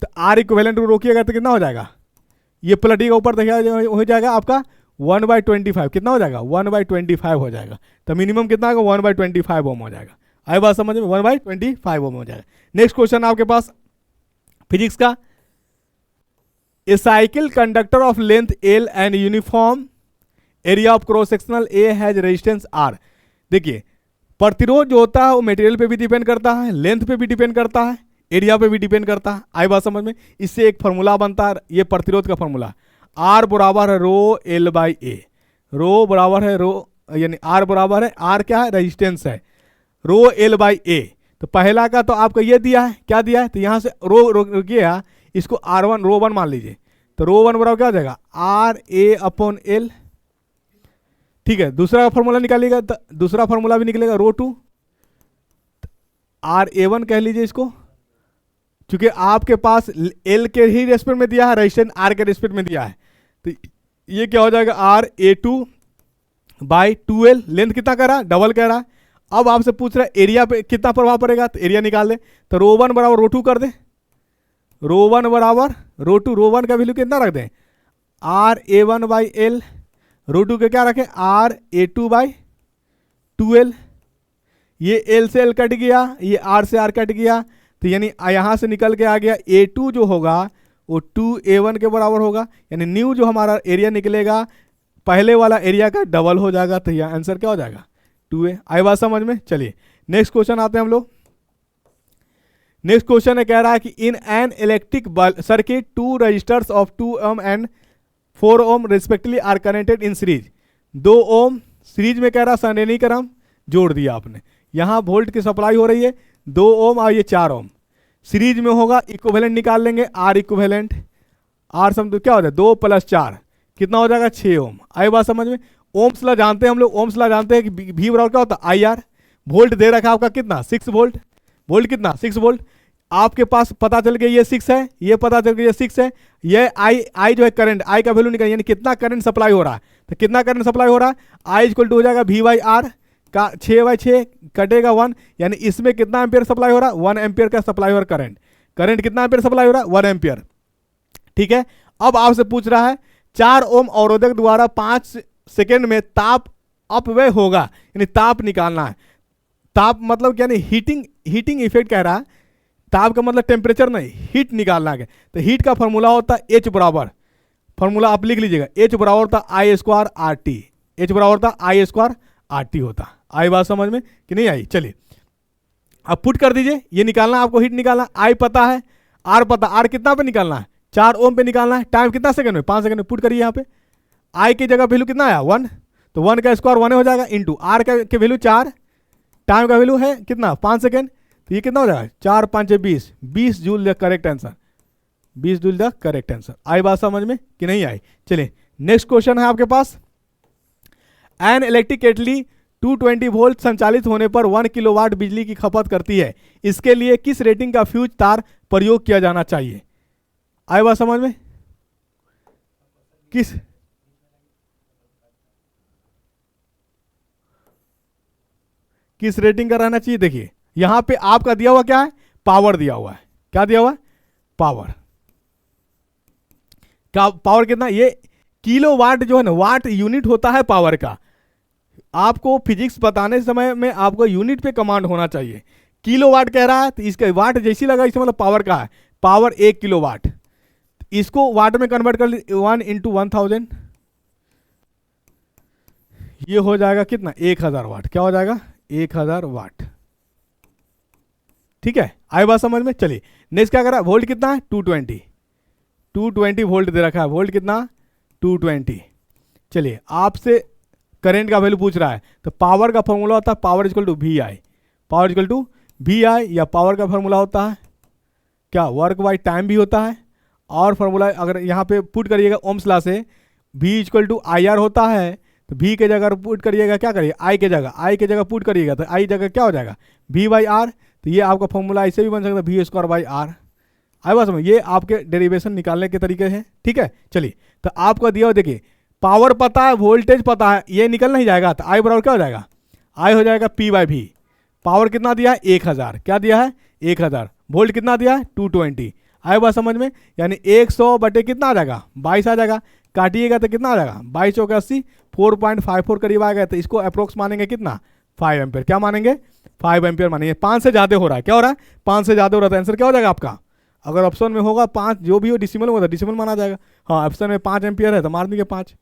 Speaker 1: तो R इक्विवेलेंट को रोकिएगा तो कितना हो जाएगा, ये पलटिएगा ऊपर देखिएगा हो जाएगा आपका 1/25। कितना हो जाएगा 1/25 हो जाएगा। तो मिनिमम कितना आएगा 1/25 ओम हो जाएगा। आई बात समझ में, 1/25 ओम हो जाएगा। नेक्स्ट क्वेश्चन आपके पास फिजिक्स का, a cycle conductor of length L and uniform area of cross sectional A has resistance R। देखिए प्रतिरोध जो होता है वो मटेरियल पे भी डिपेंड करता है, लेंथ पे भी डिपेंड करता है, एरिया पे भी डिपेंड करता है। आई बात समझ में? इससे एक फॉर्मूला बनता है, ये प्रतिरोध का फॉर्मूला, R बराबर है रो L/A। रो बराबर है रो, यानी R बराबर है, R क्या है, रेजिस्टेंस है, रो L/A। तो पहला का तो आपको ये दिया है, क्या दिया है, तो यहाँ से रो रुकिए, इसको R1 रो 1 मान लीजिए। तो रो 1 बराबर क्या हो जाएगा RA/L, ठीक है। दूसरा फॉर्मूला निकालिएगा, तो दूसरा फॉर्मूला भी निकलेगा रो 2 RA1 कह लीजिए इसको, क्योंकि आपके पास L के ही रेस्पेक्ट में दिया है, रेजिस्टेंस R के रेस्पेक्ट में दिया है। तो ये क्या हो जाएगा RA2/2L, लेंथ कितना कह रहा है, डबल कह रहा है। अब आपसे पूछ रहा है एरिया पे कितना प्रभाव पड़ेगा, तो एरिया निकाल दे। तो रो 1 बराबर रो 2 कर दे, रो 1 बराबर रो 2, रो 1 का वैल्यू कितना रख दें RA1/L, रो 2 के क्या रखें RA2/2L। ये L से L कट गया, ये R से R कट गया, तो यानी यहाँ से निकल के आ गया A2 जो होगा वो 2A1 के बराबर होगा, यानी न्यू जो हमारा एरिया निकलेगा पहले वाला एरिया का डबल हो जाएगा। तो यह आंसर क्या हो जाएगा 2A। आई बात समझ में? चलिए नेक्स्ट क्वेश्चन आते हैं हम लोग। नेक्स्ट क्वेश्चन है, कह रहा है कि in an electric circuit 2 registers of 2 ohm and 4 ohm respectively are connected in series. 2 ohm series में कह रहा, श्रेणी क्रम जोड़ दिया आपने, यहाँ वोल्ट की सप्लाई हो रही है 2 ohm और ये 4 ohm, सीरीज में होगा, इक्विवेलेंट निकाल लेंगे R इक्विवेलेंट, R सम तो क्या हो जाए 2 + 4 कितना हो जाएगा 6 ohm। आई बात समझ में? ओम्स ला जानते हैं हम लोग, ओम्स ला जानते हैं कि V बराबर क्या होता है IR। वोल्ट दे रखा है आपका कितना 6 वोल्ट, वोल्ट कितना 6 वोल्ट। आपके पास पता चल गया ये 6 है, ये पता चल गया ये 6 है, ये I जो है करंट, I का वैल्यू निकल, यानी कितना करंट सप्लाई हो रहा है। तो कितना करंट सप्लाई हो रहा है I = हो जाएगा V/R का 6/6 कटेगा 1, यानी इसमें कितना एम्पियर सप्लाई हो रहा है 1 एम्पियर का सप्लाई हो रहा है करंट। करंट कितना एम्पियर सप्लाई हो रहा है 1 एम्पियर, ठीक है। अब आपसे पूछ रहा है 4 ohm अवरोधक द्वारा 5 सेकेंड में ताप अपव्यय होगा, यानी ताप निकालना है। ताप मतलब यानी हीटिंग इफेक्ट कह रहा है, ताप का मतलब टेम्परेचर नहीं, हीट निकालना है। तो हीट का फॉर्मूला होता है H बराबर, फॉर्मूला आप लिख लीजिएगा, H बराबर होता I² RT, H बराबर होता I² RT होता। आई बात समझ में कि नहीं आई? चलिए अब पुट कर दीजिए, ये निकालना आपको, हीट निकालना, I पता है, R पता, R कितना पे निकालना है 4 ohm पे निकालना है, टाइम कितना सेकंड में 5 सेकंड में। पुट करिए यहाँ पे, I की जगह वैल्यू कितना आया 1, तो 1 का स्क्वायर 1 हो जाएगा, इंटू R के वैल्यू 4, टाइम का वैल्यू है कितना 5 सेकंड, तो ये कितना हो जाएगा 4 × 5 = 20, 20 joule the correct answer, 20 joule the correct answer. आई बात समझ में कि नहीं आई? चलिए नेक्स्ट क्वेश्चन है आपके पास, एन इलेक्ट्रिक केटली 220 वोल्ट संचालित होने पर 1 किलोवाट बिजली की खपत करती है, इसके लिए किस रेटिंग का फ्यूज तार प्रयोग किया जाना चाहिए? आई बात समझ में? किस रेटिंग का रहना चाहिए? देखिए यहां पे आपका दिया हुआ क्या है, पावर दिया हुआ है, क्या दिया हुआ है पावर। क्या पावर कितना, ये किलोवाट जो है ना, वाट यूनिट होता है पावर का। आपको फिजिक्स बताने समय में आपको यूनिट पे कमांड होना चाहिए। किलोवाट कह रहा है तो इसका वाट जैसी लगा, इसका मतलब पावर का है, पावर 1 किलोवाट, इसको वाट में कन्वर्ट कर 1 × 1000, ये हो जाएगा कितना 1000 वाट, क्या हो जाएगा 1000 वाट, ठीक है। आई बात समझ में? चलिए नेक्स्ट क्या करा, वोल्ट कितना है 220 वोल्ट दे रखा है, वोल्ट कितना 220। चलिए आपसे करंट का वैल्यू पूछ रहा है, तो पावर का फॉर्मूला होता है पावर = VI, पावर = VI, या पावर का फॉर्मूला होता है क्या वर्क बाय टाइम भी होता है, और फॉर्मूला अगर यहाँ पे पुट करिएगा ओम्स लॉ से, V equal to I R होता है, तो V के जगह पुट करिएगा, क्या करिएगा I के जगह पुट करिएगा, तो I जगह क्या हो जाएगा V बाई आर। तो ये आपका फॉर्मूला ऐसे भी बन सकता है V स्क्वायर बाई आर। आए बात समझ, ये आपके डेरिवेशन निकालने के तरीके हैं। ठीक है, चलिए तो आपका दिया हो, देखिए पावर पता है, वोल्टेज पता है, ये निकल नहीं जाएगा, तो आई बराबर क्या हो जाएगा, आई हो जाएगा P बाई V। पावर कितना दिया है 1000, क्या दिया है 1000, वोल्ट कितना दिया है 220। आए बात समझ में, यानी 100 बटे कितना आ जाएगा 22 आ जाएगा, काटिएगा तो कितना आ जाएगा 22 चौके 80, 4.54 करीब आ गया। तो इसको अप्रोक्स मानेंगे कितना 5 एम्पियर, क्या मानेंगे 5 एम्पियर मानेंगे। 5 से ज़्यादा हो रहा है, क्या हो रहा है 5 से ज़्यादा हो रहा है, आंसर क्या हो जाएगा आपका, अगर ऑप्शन में होगा 5 जो भी हो डिसिमल होगा तो डिसिमल माना जाएगा। हाँ ऑप्शन में 5 एम्पियर है तो मार देंगे 5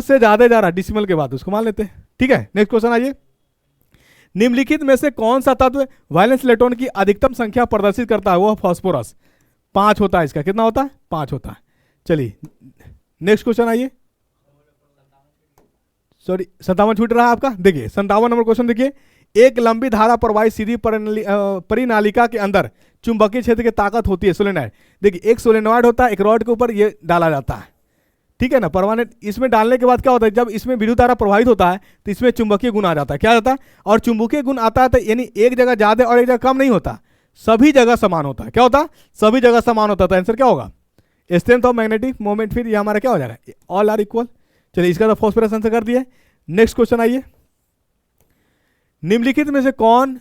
Speaker 1: से ज़्यादा जा रहा है डिसिमल के बाद उसको मान लेते हैं। ठीक है, नेक्स्ट क्वेश्चन आइए, निम्नलिखित में से कौन सा तत्व वैलेंस इलेक्ट्रॉन की अधिकतम संख्या प्रदर्शित करता है, वो फास्फोरस 5 होता है, इसका कितना होता है 5 होता है। चलिए नेक्स्ट क्वेश्चन आइए, सॉरी 57 छूट रहा है आपका, देखिए 57 नंबर क्वेश्चन देखिए, एक लंबी धारा प्रवाहित सीधी परिनालिका के अंदर चुंबकीय क्षेत्र की ताकत होती है सोलेनॉइड। देखिए एक सोलेनॉइड होता है, एक रॉड के ऊपर ये डाला जाता है, ठीक है ना, परमानेंट। इसमें डालने के बाद क्या होता है, जब इसमें विद्युत धारा प्रवाहित होता है तो इसमें चुंबकीय गुण आ जाता है, क्या आता है, और चुंबकीय गुण आता है तो यानी एक जगह ज्यादा और एक जगह कम नहीं होता, सभी जगह समान होता है, क्या होता है सभी जगह समान होता है। तो आंसर क्या होगा, स्ट्रेंथ ऑफ मैग्नेटिक मोमेंट, फिर ये हमारा क्या हो जाएगा ऑल आर इक्वल। चलिए इसका तो फॉस्फोरस आंसर कर दिए। नेक्स्ट क्वेश्चन आइए, निम्नलिखित में से कौन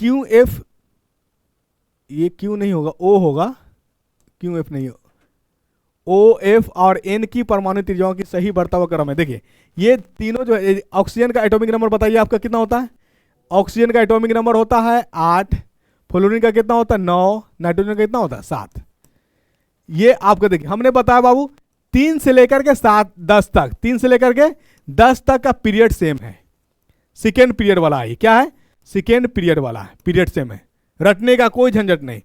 Speaker 1: क्यू एफ, ये क्यू नहीं होगा ओ होगा, क्यू एफ नहीं हो, ओ एफ और एन की परमाणु त्रिज्याओं की सही बढ़ता हुआ क्रम है। देखिए ये तीनों जो है, ऑक्सीजन का एटॉमिक नंबर बताइए आपका कितना होता है, ऑक्सीजन का एटॉमिक नंबर होता है 8, फ्लोरीन का कितना होता है 9, नाइट्रोजन का कितना होता है 7। ये आपका देखिए हमने बताया बाबू 3 से लेकर के 7 10 तक, 3 से लेकर के 10 तक का पीरियड सेम है, सेकेंड पीरियड वाला है, क्या है सेकेंड पीरियड वाला है, पीरियड सेम है, रटने का कोई झंझट नहीं।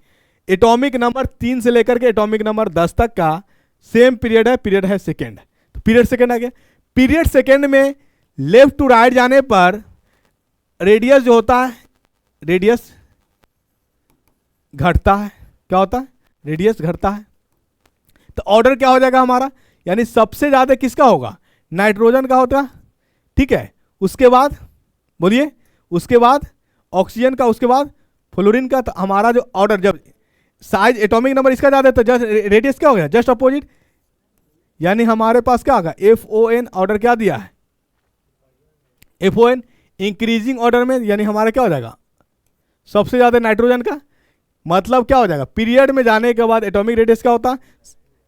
Speaker 1: एटॉमिक नंबर 3 से लेकर के एटॉमिक नंबर 10 तक का सेम पीरियड है सेकेंड, तो पीरियड सेकेंड आ गया। पीरियड सेकेंड में लेफ्ट टू राइट जाने पर रेडियस जो होता है, रेडियस घटता है, क्या होता है रेडियस घटता है। तो ऑर्डर क्या हो जाएगा हमारा, यानी सबसे ज्यादा किसका होगा नाइट्रोजन का होता है, ठीक है, उसके बाद बोलिए, उसके बाद ऑक्सीजन का, उसके बाद फ्लोरीन का। तो हमारा जो ऑर्डर जब साइज एटॉमिक नंबर इसका ज्यादा है तो जस्ट रेडियस क्या हो गया जस्ट अपोजिट, यानी हमारे पास क्या होगा FON ऑर्डर क्या दिया है FON इंक्रीजिंग ऑर्डर में, यानी हमारा क्या हो जाएगा सबसे ज्यादा नाइट्रोजन का। मतलब क्या हो जाएगा पीरियड में जाने के बाद एटॉमिक रेडियस क्या होता है,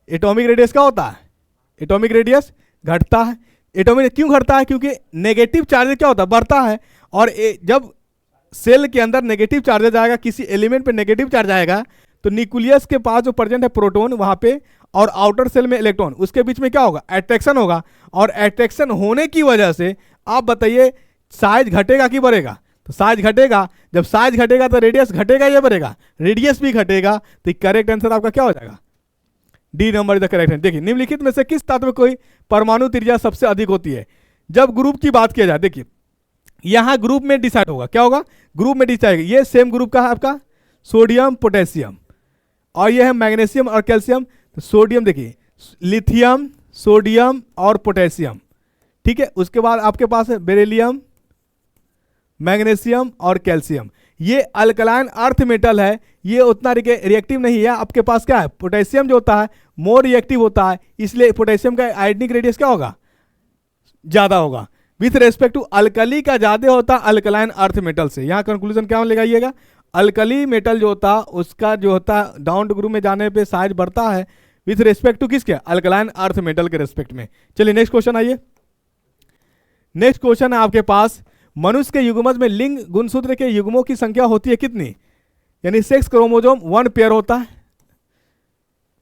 Speaker 1: एटॉमिक रेडियस क्या होता है, एटॉमिक रेडियस घटता है। एटॉमिक क्यों घटता है, क्योंकि नेगेटिव चार्ज क्या होता है बढ़ता है, और जब सेल के अंदर नेगेटिव चार्ज जाएगा, किसी एलिमेंट पे नेगेटिव चार्ज आएगा तो न्यूक्लियस के पास जो प्रेजेंट है प्रोटॉन वहां पे, और आउटर सेल में इलेक्ट्रॉन, उसके बीच में क्या होगा अट्रैक्शन होगा, और अट्रैक्शन होने की वजह से आप बताइए साइज घटेगा कि बढ़ेगा, तो साइज घटेगा। जब साइज घटेगा तो रेडियस घटेगा या बढ़ेगा, रेडियस भी घटेगा। तो करेक्ट आंसर आपका क्या हो जाएगा D number is the correct answer. देखिए निम्नलिखित में से किस तत्व कोई परमाणु त्रिज्या सबसे अधिक होती है। जब ग्रुप की बात किया जाए, देखिए यहां ग्रुप में डिसाइड होगा, क्या होगा ग्रुप में डिसाइड, ये सेम ग्रुप का है आपका सोडियम पोटेशियम, और ये है मैग्नीशियम और कैल्शियम। तो सोडियम देखिए लिथियम सोडियम और पोटेशियम, ठीक है, उसके बाद आपके पास है बेरिलियम मैग्नीशियम और कैल्शियम। ये अल्कलाइन अर्थ मेटल है, ये उतना रिएक्टिव नहीं है। आपके पास क्या है पोटेशियम जो होता है मोर रिएक्टिव होता है, इसलिए पोटेशियम का आयोनिक रेडियस क्या होगा ज्यादा होगा। विथ रेस्पेक्ट टू अल्कली का ज्यादा होता है अल्कलाइन अर्थ मेटल से। यहाँ कंक्लूजन क्या लगाइएगा, अल्कली मेटल जो होता है उसका जो होता है डाउन टू ग्रुप में जाने पे साइज बढ़ता है विथ रेस्पेक्ट टू किसके अल्कलाइन अर्थ मेटल के रेस्पेक्ट में। चलिए नेक्स्ट क्वेश्चन आइए। नेक्स्ट क्वेश्चन है आपके पास, मनुष्य के युग्मज में लिंग गुणसूत्र के युग्मों की संख्या होती है कितनी, यानी 6 क्रोमोसोम 1 पेयर होता है।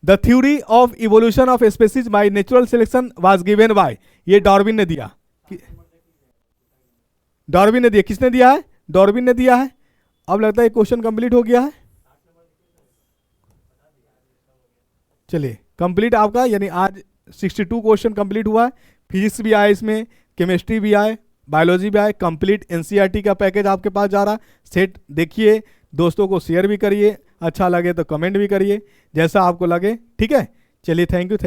Speaker 1: The theory of evolution of species by natural selection was given by, ये डार्विन ने दिया, डार्विन ने दिया, किसने दिया है डार्विन ने दिया है। अब लगता है क्वेश्चन कंप्लीट हो गया है। चलिए कंप्लीट आपका, यानी आज 62 क्वेश्चन कंप्लीट हुआ है। फिजिक्स भी आए इसमें, केमिस्ट्री भी आए, बायोलॉजी भी आए। कंप्लीट एनसीईआरटी का पैकेज आपके पास जा रहा है। सेट देखिए, दोस्तों को शेयर भी करिए। अच्छा लगे तो कमेंट भी करिए, जैसा आपको लगे। ठीक है, चलिए, थैंक यू।